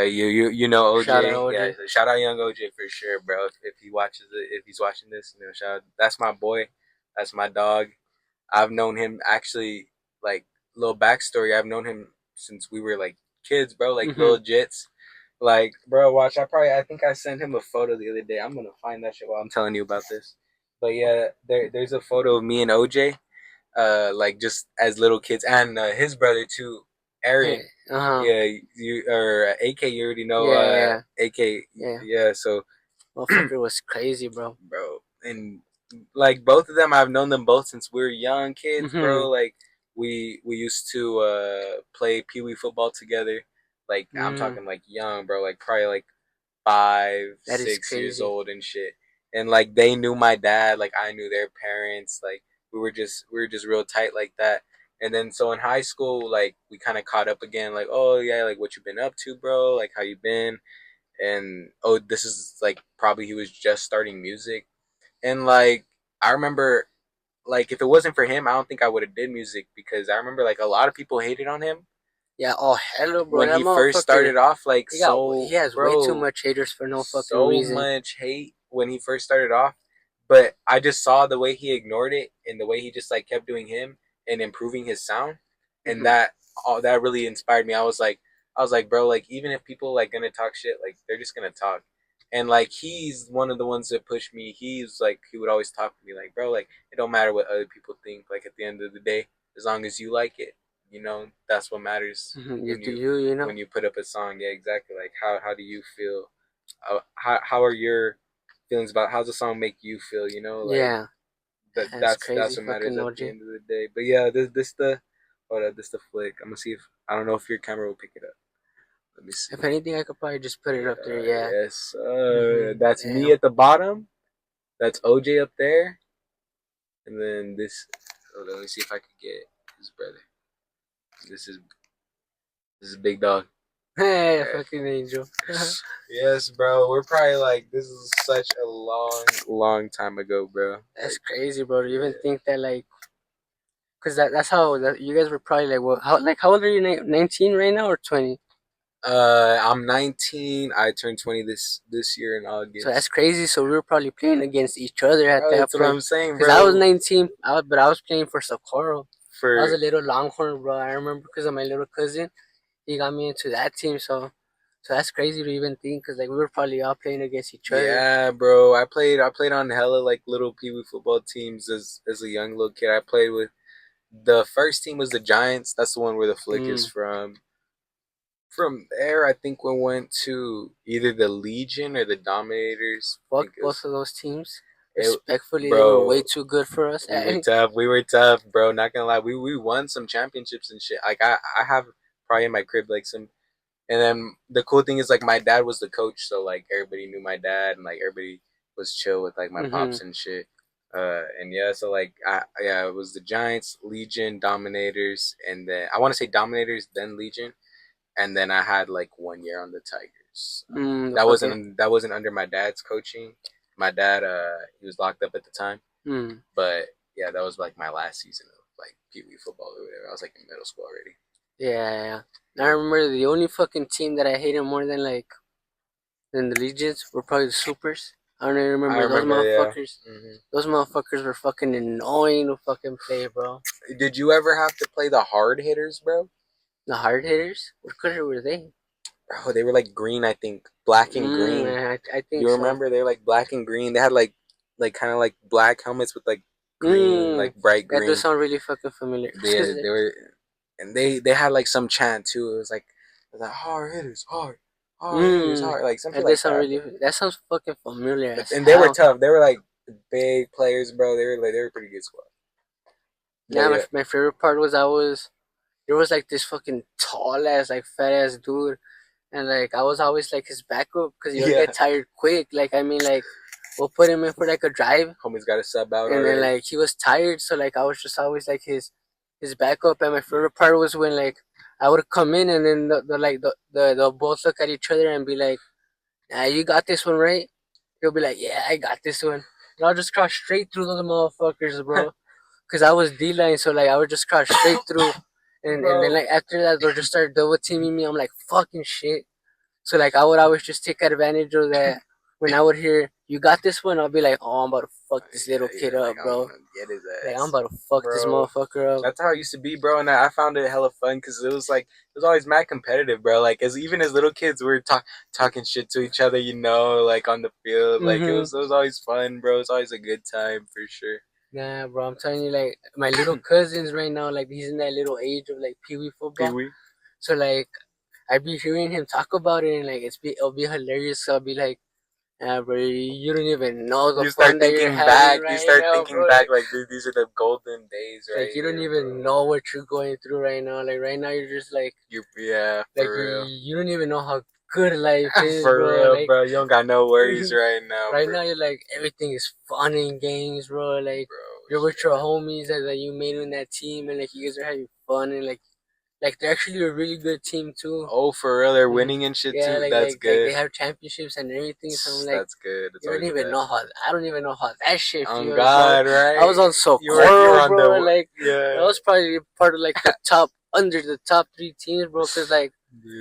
You know Shout out OJ, yeah. OJ. So shout out Young OJ for sure, bro. If he watches it, if he's watching this, shout out. That's my boy. That's my dog. I've known him actually, like, little backstory. I've known him since we were like kids, bro. Like Mm-hmm. little jits. Like, bro, watch. I think I sent him a photo the other day. I'm gonna find that shit while I'm telling you about this. But yeah, there's a photo of me and OJ, like just as little kids, and his brother too, Aaron. Uh huh. Yeah, you or AK, you already know. Yeah, yeah, AK, yeah. yeah. So, Motherfucker was crazy, bro. bro, and like both of them, I've known them both since we were young kids, Mm-hmm. bro. Like we used to play pee wee football together. Like I'm Mm, talking like young, bro. Like probably like five, that is 6 years crazy. old and shit. And like they knew my dad, like I knew their parents. Like we were just real tight like that. And then so in high school, like we kind of caught up again. Like, oh yeah, like what you been up to, bro? Like how you been? And oh, this is like probably he was just starting music. And like I remember, like if it wasn't for him, I don't think I would have did music because I remember like a lot of people hated on him Yeah. Oh, hello, bro. when That he first motherfucker. started off. Like He so, has way too bro, much haters for no fucking so reason. much hate when he first started off. But I just saw the way he ignored it and the way he just like kept doing him and improving his sound, and Mm-hmm. that really inspired me. I was like, bro, like even if people like gonna talk shit, like they're just gonna talk. And like he's one of the ones that pushed me. He's like he would always talk to me like, bro, like it don't matter what other people think. Like at the end of the day, as long as you like it, that's what matters Mm-hmm. You when do you you, you know? when you put up a song. Yeah, exactly. Like how do you feel? How are your feelings about how's the song make you feel? Like Yeah. That's that's crazy, what fucking matters at the OG. end of the day. But yeah, this the hold up, this the flick. I'm gonna see if I don't know if your camera will pick it up. Let me see. If anything, I could probably just put it up there. Yeah, Yeah. yes. Mm-hmm. That's me Damn. at the bottom. That's OJ up there, and then this. Hold on, let me see if I can get his brother. This is this is Big Dog. Hey, Yeah. fucking angel. Yes, bro. We're probably like this is such a long time ago, bro. That's Like, crazy, bro. To even yeah. think that, like, cause that's how you guys were probably like, what? How old are you? 19 right now or 20? I'm 19. I turned 20 this year in So that's August. cray So we were probably playing against each other at Bro, that that's what point. I'm saying, Cause I was bro. 19, but I was playing for Socorro. I was For a little Longhorn, bro. I remember because of my little cousin. He got me into that team. So that's crazy to even think. Cause like we were probably all playing against each other. yeah, bro. I played on hella like little pee wee football teams as a young little kid. I played with the first team was the Giants. That's the one where the flick is Mm. from. From there, I think we went to either the Legion or the Dominators. I Fuck think it both was of those teams. it, Respectfully, they were way bro. too good for us. We were tough. We were tough, bro. Not gonna lie, we won some championships and shit. Like I have probably in my crib like some. And then the cool thing is like my dad was the coach, so like everybody knew my dad, and like everybody was chill with like my Mm-hmm. pops and shit. And yeah, so like yeah, it was the Giants, Legion, Dominators, and then I want to say Dominators, then Legion, and then I had like 1 year on the Tigers. The That fucking. wasn't under my dad's coaching. My dad, he was locked up at the time, Mm. but yeah, that was like my last season of like Pee Wee football or whatever. I was like in middle school already. Yeah, yeah. I Yeah, remember the only fucking team that I hated more than the Legions were probably the Supers. I don't even I remember those remember. Yeah. motherfuckers. Those motherfuckers were fucking annoying to fucking play, bro. Did you ever have to play the hard hitters, bro? The hard hitters? What color were they? Bro, they were like green, I think, black and green. I think You so. remember? They were like black and green. They had like kind of like black helmets with like green, Mm, like bright that does green. sound really fucking familiar. They were, and they had like some chant too. It was like hard hitters, hard hitters, mm, hard, like some shit that does like sound that, really. bro. That sounds fucking familiar as And they were hell. tough. They were like big players, bro. They were a pretty good squad. But Yeah, yeah, my favorite part was there was like this fucking tall ass like fat ass dude, and like I was always like his backup because you'll yeah. get tired quick. Like I mean like we'll put him in for like a drive, Homie's got a sub out and then already. like he was tired, so like I was just always like his backup. And my favorite part was when like I would come in and then the both look at each other and be like, "Ah, you got this one, right?" He'll be like, "Yeah, I got this one." And I'll just cross straight through those motherfuckers, bro. Cause I was D line, so like I would just cross straight through, and then Bro. like after that they'll just start double teaming me. I'm like fucking shit. So like I would always just take advantage of that. When I would hear you got this one, I'll be like, oh, I'm about to fuck this little Yeah, kid you're like, up, I'm bro. gonna get his Like I'm ass, about to fuck this bro. motherfucker up. That's how it used to be, bro. And I found it hella fun because it was like it was always mad competitive, bro. Like as even as little kids, we were talking shit to each other, like on the field. Like Mhm. it was always fun, bro. It's always a good time for sure. Nah, bro, I'm telling you, like my little cousins right now, like he's in that little age of like pee wee Pee football. wee. So like I'd be hearing him talk about it, and like it'll be hilarious. So I'll be like, bro, you don't even know the You start fun that you're thinking having back. You right start now, thinking bro. back, like, dude, these are the golden days right You don't here, even bro. know what you're going through right now. Like right now, you're just Yeah, like for real. you don't even know how good life is, For bro. real, Like bro. You don't got no worries right now, right bro. now, you're like everything is fun and games, bro. Like Bro, you're with your homies that you made in that team, and like you guys are having fun, and like they're actually a really good team too. oh, for real, they're Mhm. winning and shit Yeah, too. That's like they good. have championships and everything. So I'm like, That's good. It's you don't always the even know best. how. I don't even know how that shit On feels, bro. God, I right? was on You were Socorro, on bro. the Like I yeah, was probably part of like the top under the top three teams, bro. Cause like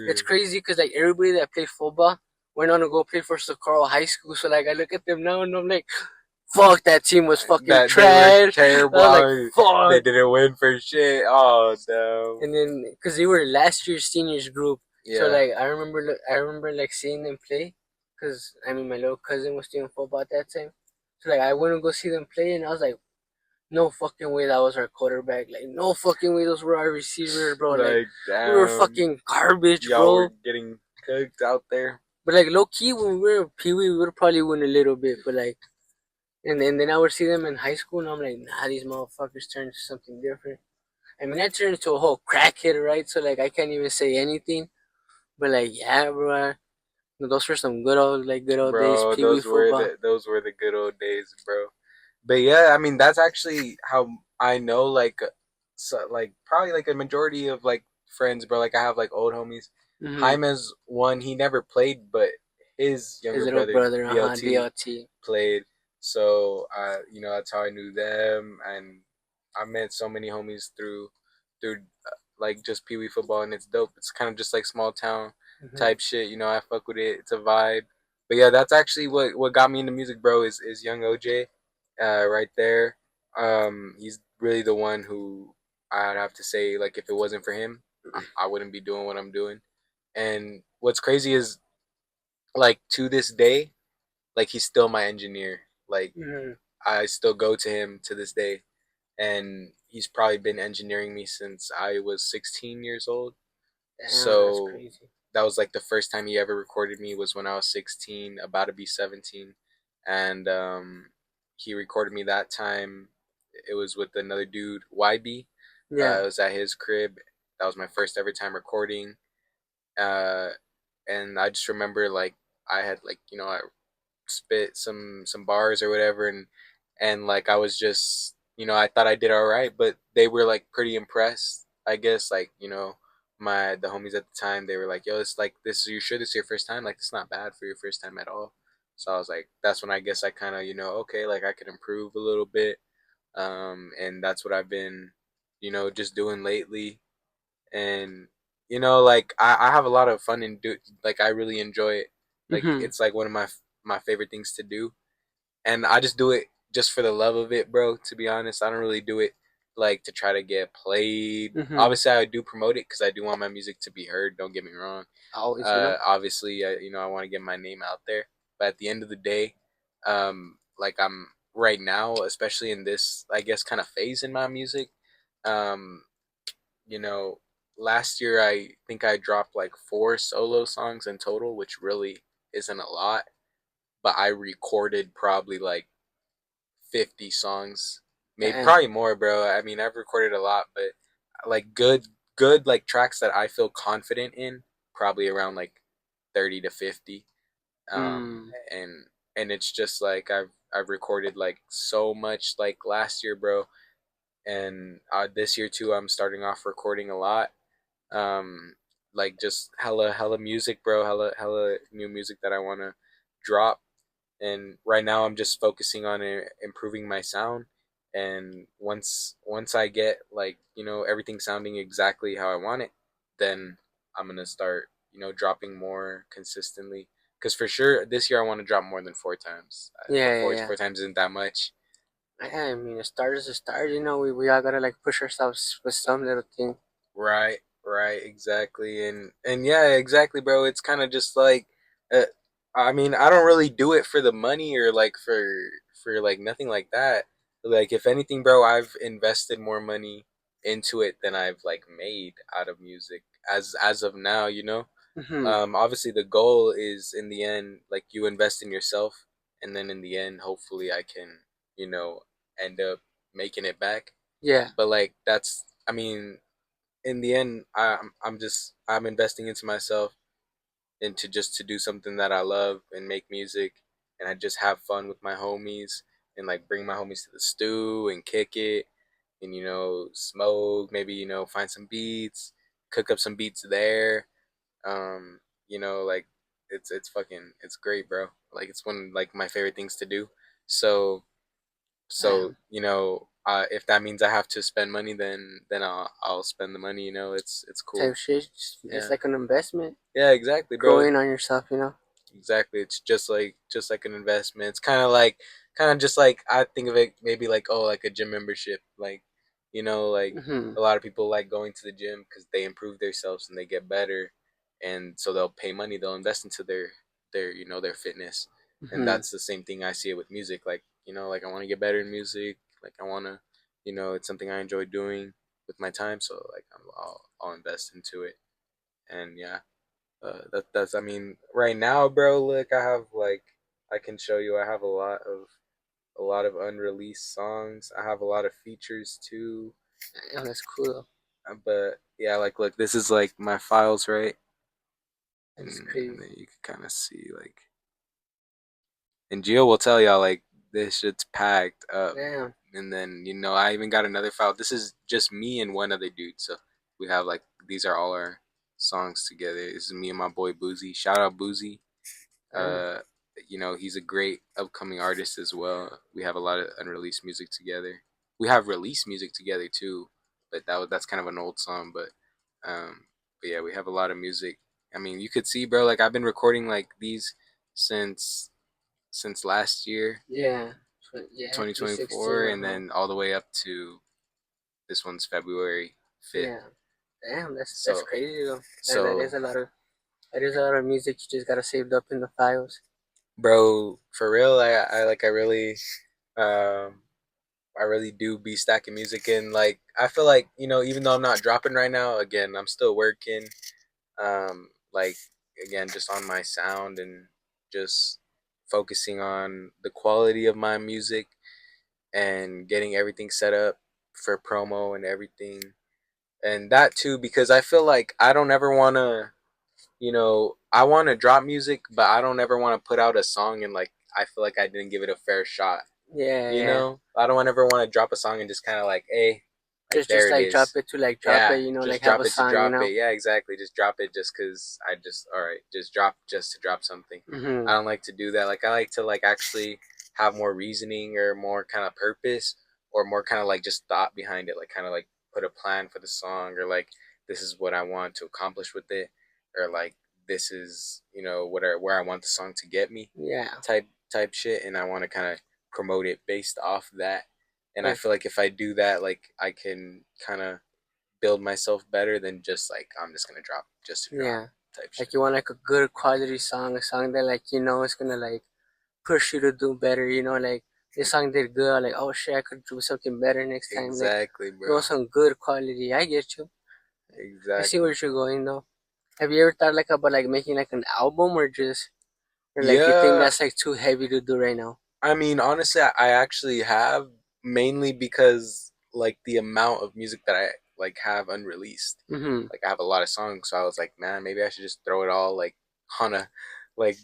it's dude. crazy because like everybody that played football went on to go play for Socorro High School. So like I look at them now and I'm like, fuck, that team was fucking That they were trash. I terrible. was like, They fuck. didn't win for shit. Oh no. And then because they were last year's seniors group, so Yeah, like I remember like seeing them play. Cause I mean my little cousin was doing football at that time. So like I went to go see them play and I was like, no fucking way that was our quarterback. Like no fucking way those were our receivers, bro. Like like we were damn, fucking garbage, y'all were bro. getting cooked out there. But like low key, when we were Pee Wee, we would probably win a little bit. But like, and then I would see them in high school, and I'm like, nah, these motherfuckers turned into something different. I mean, I turned into a whole crackhead, right? So like, I can't even say anything. But like, yeah, bro, those were some good old days, Bro, Pee Wee football. those were the good old days, bro. But yeah, I mean that's actually how I know so, like probably like a majority of like friends, bro. Like I have like old homies. Hmm. Jaime's one, he never played, but his His younger little brother brother, DLT DLT. played. So that's how I knew them, and I met so many homies through like just Pee Wee football, and it's dope. It's kind of just like small town Hmm. type shit. I fuck with it. It's a vibe. But yeah, that's actually what got me into music, bro. Is young OJ, right there. He's really the one who I'd have to say, like, if it wasn't for him, I wouldn't be doing what I'm doing. And what's crazy is, like, to this day, like, he's still my engineer. Like, Hmm. I still go to him to this day, and he's probably been engineering me since I was 16 years old. Damn, that's So crazy. that was like the first time he ever recorded me was when I was 16, about to be 17, and he recorded me that time. It was with another dude, YB. Yeah. It was at his crib. That was my first ever time recording. Uh, and I just remember like I had like I spit some bars or whatever, and like I was just I thought I did all right, but they were like pretty impressed. I guess like the homies at the time, they were like, yo, it's like, this, you sure this is your first time? Like, it's not bad for your first time at all. So I was like, that's when I guess I kind of okay, like I could improve a little bit. And that's what I've been just doing lately. And like I have a lot of fun and do like I really enjoy it. Like Hmm. it's like one of my favorite things to do, and I just do it just for the love of it, bro. To be honest, I don't really do it like to try to get played. Hmm. Obviously, I do promote it because I do want my music to be heard. Don't get me wrong. Always, Obviously, I want to get my name out there. But at the end of the day, like I'm right now, especially in this, I guess, kind of phase in my music. Um, you know, last year I think I dropped like 4 solo songs in total, which really isn't a lot, but I recorded probably like 50 songs, maybe Damn. probably more, bro. I mean, I've recorded a lot, but like good like tracks that I feel confident in, probably around like 30 to 50. Mm. And it's just like I've recorded like so much like last year, bro, and this year too I'm starting off recording a lot. Um like just hella music, bro. Hella new music that I want to drop. And right now I'm just focusing on improving my sound. And once I get like everything sounding exactly how I want it, then I'm gonna start dropping more consistently. Because for sure this year I want to drop more than 4 times. But Yeah, yeah, four yeah. four times isn't that much. Yeah, I mean, a start is a start. We all gotta like push ourselves with some little thing. Right, exactly, and yeah, exactly, bro. It's kind of just like, uh, I mean, I don't really do it for the money or like for like nothing like that. Like, if anything, bro, I've invested more money into it than I've like made out of music as of now. Hmm. Obviously, the goal is in the end, like you invest in yourself, and then in the end, hopefully, I can you know end up making it back. Yeah. But like that's, I mean in the end, I'm investing into myself, into just to do something that I love and make music, and I just have fun with my homies, and like bring my homies to the stew and kick it, and smoke, maybe find some beats, cook up some beats there. um like it's great, bro. Like it's one of like my favorite things to do. So so Damn. if that means I have to spend money, then I'll spend the money. It's Type cool. shit. It's Yeah, like an investment. yeah, exactly, bro. Growing on yourself. Exactly. It's just like an investment. It's kind of just like I think of it maybe like, oh, like a gym membership. Like Hmm. a lot of people like going to the gym because they improve themselves and they get better, and so they'll pay money. They'll invest into their fitness, and Hmm. that's the same thing I see it with music. Like I want to get better in music. Like I want to, it's something I enjoy doing with my time. So like I'll invest into it, and yeah. That's, I mean, right now, bro. Look, I can show you. I have a lot of unreleased songs. I have a lot of features too. Damn, that's cool. But yeah, like, look, this is like my files, right? That's And crazy. then you can kind of see like, and Gio will tell y'all like this shit's packed up. Damn. And then I even got another file. This is just me and one other dude. So we have like these are all our songs together. This is me and my boy Boozy. Shout out Boozy. Damn. Uh, he's a great upcoming artist as well. We have a lot of unreleased music together. We have released music together too, but that's kind of an old song. Um, but yeah, we have a lot of music. I mean, you could see, bro. Like I've been recording like these since last year, Yeah. Yeah. 2024, 316. Uh and huh. then all the way up to this one's February 5th. Yeah. Damn. That's So crazy though. That so is a lot of. That is a lot of music you just gotta saved up in the files. bro, for real, I really um I really do be stacking music in. Like I feel like even though I'm not dropping right now, again I'm still working. Like again, just on my sound and just focusing on the quality of my music and getting everything set up for promo and everything. And that too, because I feel like I don't ever want to, I want to drop music, but I don't ever want to put out a song and like I feel like I didn't give it a fair shot. Yeah. Yeah. I don't ever want to drop a song and just kind of like, hey, like there Just it like drop is. it to like drop it. Yeah, Like just have drop a it to song. drop it. Yeah, exactly. Just drop it just because all right, just drop just to drop something. Hmm. I don't like to do that. Like I like to like actually have more reasoning or more kind of purpose or more kind of like just thought behind it. Like kind of like put a plan for the song, or like this is what I want to accomplish with it, or like this is where I want the song to get me, Yeah. type shit, and I want to kind of promote it based off that. And I Like feel like if I do that, like I can kind of build myself better than just like I'm just gonna drop just to drop yeah. type shit. Like you want like a good quality song, a song that like it's gonna like push you to do better. Like this song did good. Like oh shit, I could do something better next time. Like Exactly, you want bro. some good quality. I get you. I see Exactly. where you're going though. Have you ever thought like about like making like an album or like you think Yeah, that's like too heavy to do right now? I mean, honestly, I actually have, mainly because like the amount of music that I like have unreleased. Mm-hmm. Like I have a lot of songs, so I was like, man, maybe I should just throw it all like on a like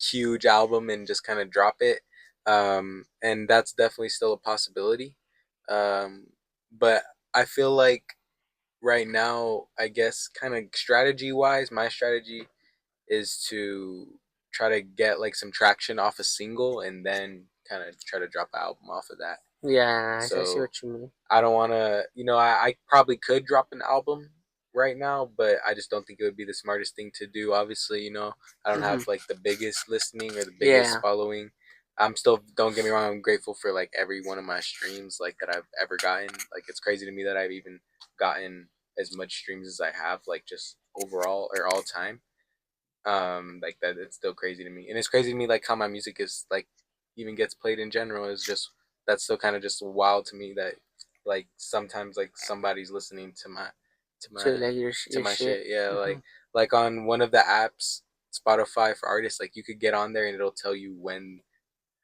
huge album and just kind of drop it. And that's definitely still a possibility. But I feel like right now, I guess, kind of strategy wise, my strategy is to try to get like some traction off a single and then kind of try to drop an album off of that. Yeah, I see So what you mean. I don't want to, I probably could drop an album right now, but I just don't think it would be the smartest thing to do. Obviously, I don't Hmm. have like the biggest listening or the biggest Yeah, following. I'm still, don't get me wrong, I'm grateful for like every one of my streams like that I've ever gotten. Like it's crazy to me that I've even gotten as much streams as I have, like just overall or all time. Like that, it's still crazy to me, and it's crazy to me like how my music is like even gets played in general is just that's still kind of just wild to me that like sometimes like somebody's listening to so my like to your my shit. shit. Yeah, Hmm. like on one of the apps, Spotify for artists, like you could get on there and it'll tell you when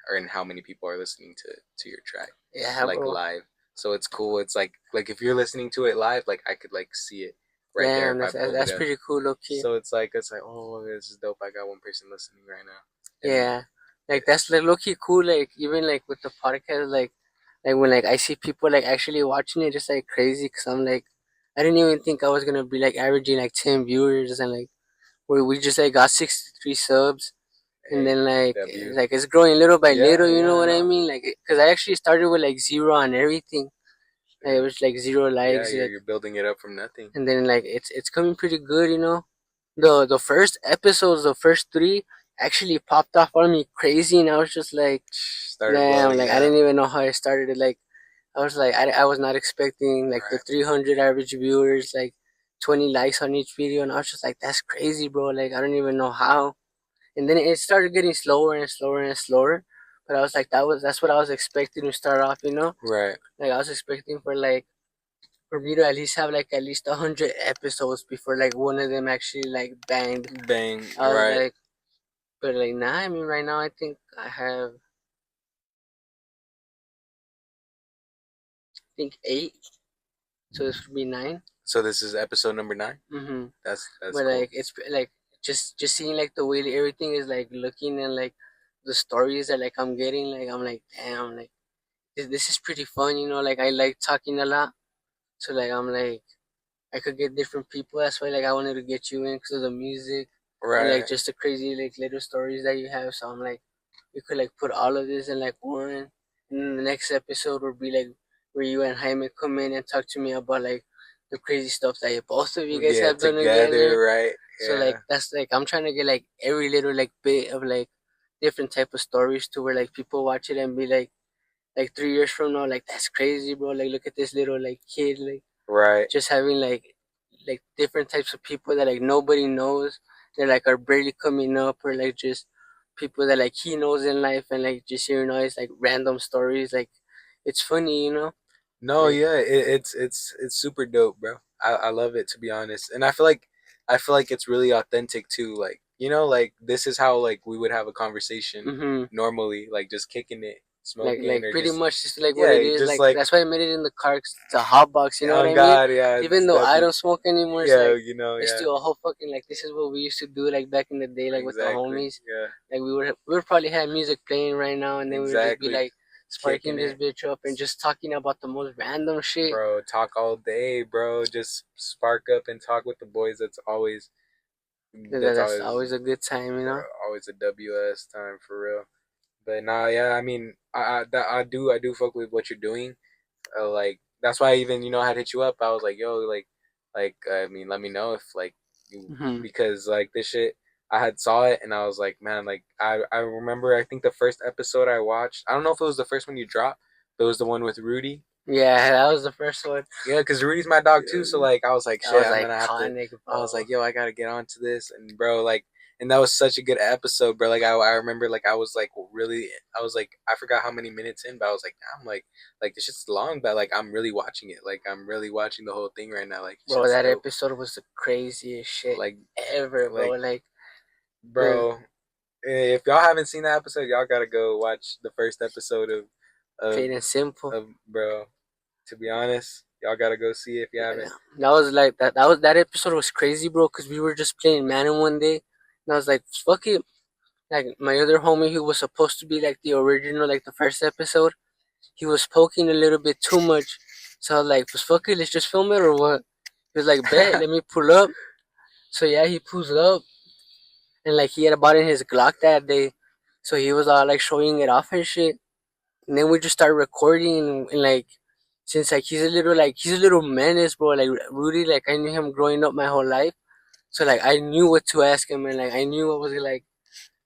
or and how many people are listening to your track Yeah, like bro. live. So it's cool. It's like if you're listening to it live, like I could like see it right there Damn, if I pulled it that's up. pretty cool, low key. So it's like oh this is dope. I got one person listening right now, and Yeah, like that's like low key cool. Like even like with the podcast, like when like I see people like actually watching it, just like crazy. Cause I'm like, I didn't even think I was gonna be like averaging like 10 viewers, and like we just like got 63 subs, and hey then W. like it's growing little by little. Yeah, You know yeah, what I no, mean? Like, cause I actually started with like zero on everything. Like, it was like zero yeah. likes, You're building it up from nothing. and then like it's coming pretty good. The first episodes, the first three actually popped off on me crazy, and I was just like, Started damn, blowing like I up. didn't even know how I started it. Like I was like, I was not expecting like the Right, 300 average viewers, like 20 likes on each video, and I was just like, that's crazy, bro. Like I don't even know how. And then it started getting slower and slower and slower. But I was like, that's what I was expecting to start off. right. Like I was expecting for me to at least have like at least 100 episodes before like one of them actually like banged. Bang. I was Right. like, but like nah, I mean right now I think eight, so this would be 9. So this is episode number 9. Mm-hmm. That's But cool. like it's like just seeing like the way that everything is like looking, and like the stories that like I'm getting, like I'm like damn, like this is pretty fun. Like I like talking a lot, so like I'm like I could get different people. That's why like I wanted to get you in because of the music and like Right. just the crazy like little stories that you have. So I'm like, we could like put all of this in like one, and then the next episode would be like where you and Jaime come in and talk to me about like the crazy stuff that both of you guys Yeah, have done together. together. Right. So Yeah. like that's like I'm trying to get like every little like bit of like different type of stories to where like people watch it and be like 3 years from now, like that's crazy, bro. Like look at this little like kid, like Right. just having like different types of people that like nobody knows. They like are barely coming up, or like just people that like he knows in life, and like just hearing all his like random stories. Like it's funny. No, Like yeah, it's super dope, bro. I love it to be honest, and I feel like it's really authentic too. Like like this is how like we would have a conversation mm-hmm. normally, like just kicking it, like smoking, like or pretty just much just like what it yeah, is. just Like like that's why I made it in the car. 'Cause it's a hot box. You know what on I mean? God, yeah, Even it's though I definitely don't smoke anymore, it's yeah, like it's yeah, still a whole fucking like this is what we used to do like back in the day, like with the exactly, homies. yeah, Like we would probably have music playing right now, and then we would just be exactly, like sparking kicking this it, bitch up and just talking about the most random shit. bro. Talk all day, bro. Just spark up and talk with the boys. That's That's always always a good time. bro, always a WS time for real. But nah, yeah, I mean, I do fuck with what you're doing. Like that's why I even I had hit you up. I was like, yo, like I mean, let me know if like you Hmm. because like this shit. I had saw it and I was like, man, like I remember. I think the first episode I watched. I don't know if it was the first one you dropped, but it was the one with Rudy. Yeah, that was the first one. Yeah, because Rudy's my dog too. So like, I was like, That shit, was I'm gonna have to. iconic, I was bro. like, yo, I gotta get onto this, and bro, like, and that was such a good episode, bro. Like, I remember, like, I was like, really, I was like, I forgot how many minutes in, but I was like, I'm like this shit's long, but like, I'm really watching it. Like, I'm really watching the whole thing right now. Like, Bro, shit's that dope. episode was the craziest shit Like, ever, bro. like, Like the bro, if y'all haven't seen that episode, y'all gotta go watch the first episode of plain and simple. of bro. To be honest, y'all gotta go see it if you Yeah, haven't. that was like that episode was crazy, bro. Cause we were just playing Madden one day, and I was like, "Fuck it!" Like my other homie, who was supposed to be like the original, like the first episode, he was poking a little bit too much. So I was like, "Fuck it, let's just film it or what?" He was like, bet, let me pull up. So yeah, he pulls up, and like he had bought in his Glock that day, so he was all like showing it off and shit. And then we just started recording, and like since like he's a little menace, bro. Like Rudy, like I knew him growing up my whole life, so like I knew what to ask him, and like I knew what was like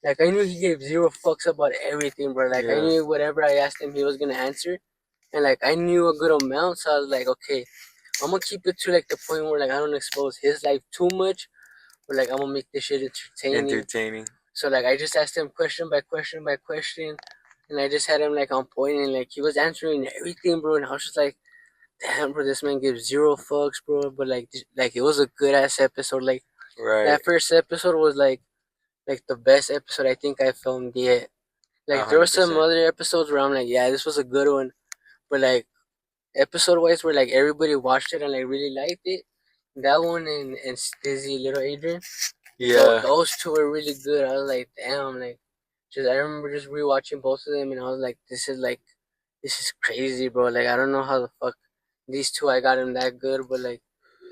I knew he gave zero fucks about everything, bro. Like I Yeah. knew whatever I asked him, he was gonna answer, and like I knew a good amount, so I was like, okay, I'm gonna keep it to like the point where like I don't expose his life too much, but like I'm gonna make this shit entertaining. Entertaining. So like I just asked him question by question by question, and I just had him like on point, and like he was answering everything, bro. And I was just like, damn, bro, this man gives zero fucks, bro. But like it was a good ass episode. Like Right. that first episode was like the best episode I think I filmed yet. A Like there were hundred some percent. other episodes where I'm like, yeah, this was a good one, but like episode wise where like everybody watched it and like really liked it. That one and Stizzy, Little Adrian, Yeah. those two were really good. I was like, damn, like just I remember just rewatching both of them, and I was like, this is crazy, bro. Like I don't know how the fuck these two I got them that good, but like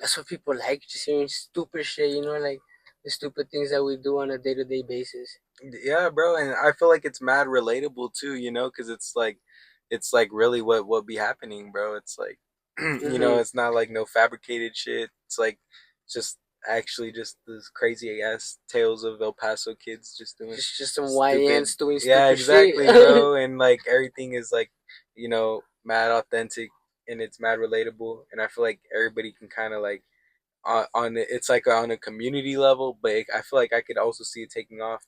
that's what people like, just hearing stupid shit, like the stupid things that we do on a day to day basis. Yeah, bro, and I feel like it's mad relatable too, because it's like really what be happening, bro. It's like, Mhm. it's not like no fabricated shit. It's like just actually just this crazy ass tales of El Paso kids just doing Just some stupid. YNs doing Yeah, stupid shit. exactly, bro, and like everything is like, mad authentic and it's mad relatable, and I feel like everybody can kind of like it's like on a community level, but I feel like I could also see it taking off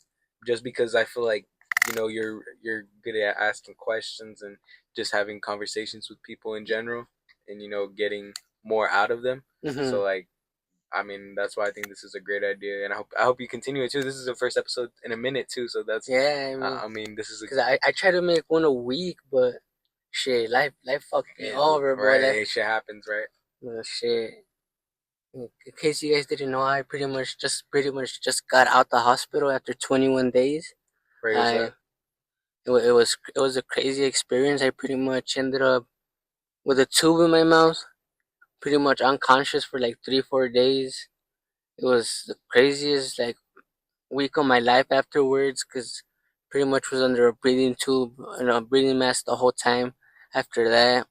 just because I feel like you're good at asking questions and just having conversations with people in general, and getting more out of them. Hmm. So like, I mean, that's why I think this is a great idea, and I hope you continue it too. This is the first episode in a minute too, so that's Yeah, I mean, I mean, this is a cause I try to make one a week, but shit, life fucked me yeah, over, bro. right. Life, Shit happens, right? shit. In case you guys didn't know, I pretty much just got out the hospital after 21 days. Right, was I that? it was a crazy experience. I pretty much ended up with a tube in my mouth, pretty much unconscious for like 3 4 days. It was the craziest like week of my life afterwards, because pretty much was under a breathing tube and a breathing mask the whole time after that.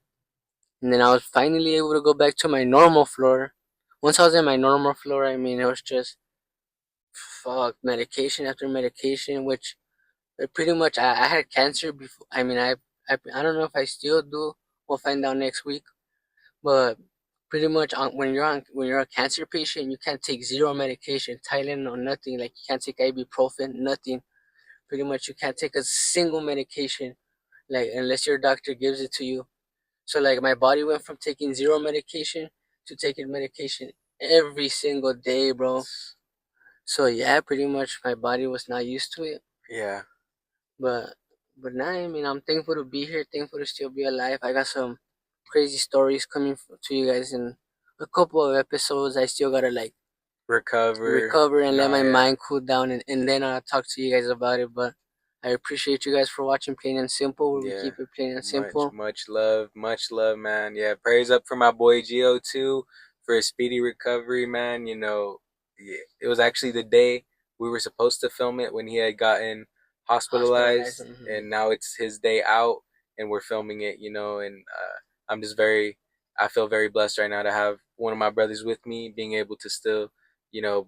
And then I was finally able to go back to my normal floor. Once I was in my normal floor, I mean, it was just fuck medication after medication, which pretty much I had cancer before. I mean, I don't know if I still do. We'll find out next week. But pretty much when you're a cancer patient, you can't take zero medication, Tylenol, nothing. Like you can't take ibuprofen, nothing. Pretty much you can't take a single medication, like unless your doctor gives it to you. So like my body went from taking zero medication to taking medication every single day, bro. So yeah, pretty much my body was not used to it. Yeah. But but now I mean I'm thankful to be here, thankful to still be alive. I got some crazy stories coming to you guys in a couple of episodes. I still gotta like Recover. recover and let No, my yeah. mind cool down, and then I'll talk to you guys about it. But I appreciate you guys for watching Plain and Simple, where we Yeah. keep it plain and Much, simple. much love, man. Yeah, prayers up for my boy Gio too, for a speedy recovery, man. Yeah, it was actually the day we were supposed to film it when he had gotten Hospitalized. hospitalized, Hmm. and now it's his day out, and we're filming it. And I'm just I feel very blessed right now to have one of my brothers with me, being able to still,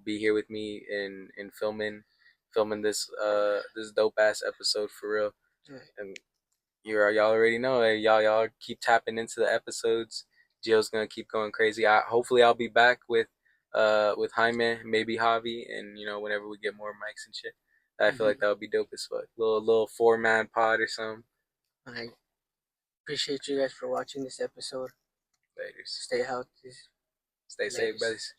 be here with me and filming this dope ass episode for real. And y'all already know it. Y'all keep tapping into the episodes. Gio's gonna keep going crazy. Hopefully I'll be back with Jaime, maybe Javi, and whenever we get more mics and shit. I feel like Hmm. that would be dope as fuck. Little 4-man pod or something. I appreciate you guys for watching this episode. Laters. Stay healthy. Stay safe, Ladies. buddies.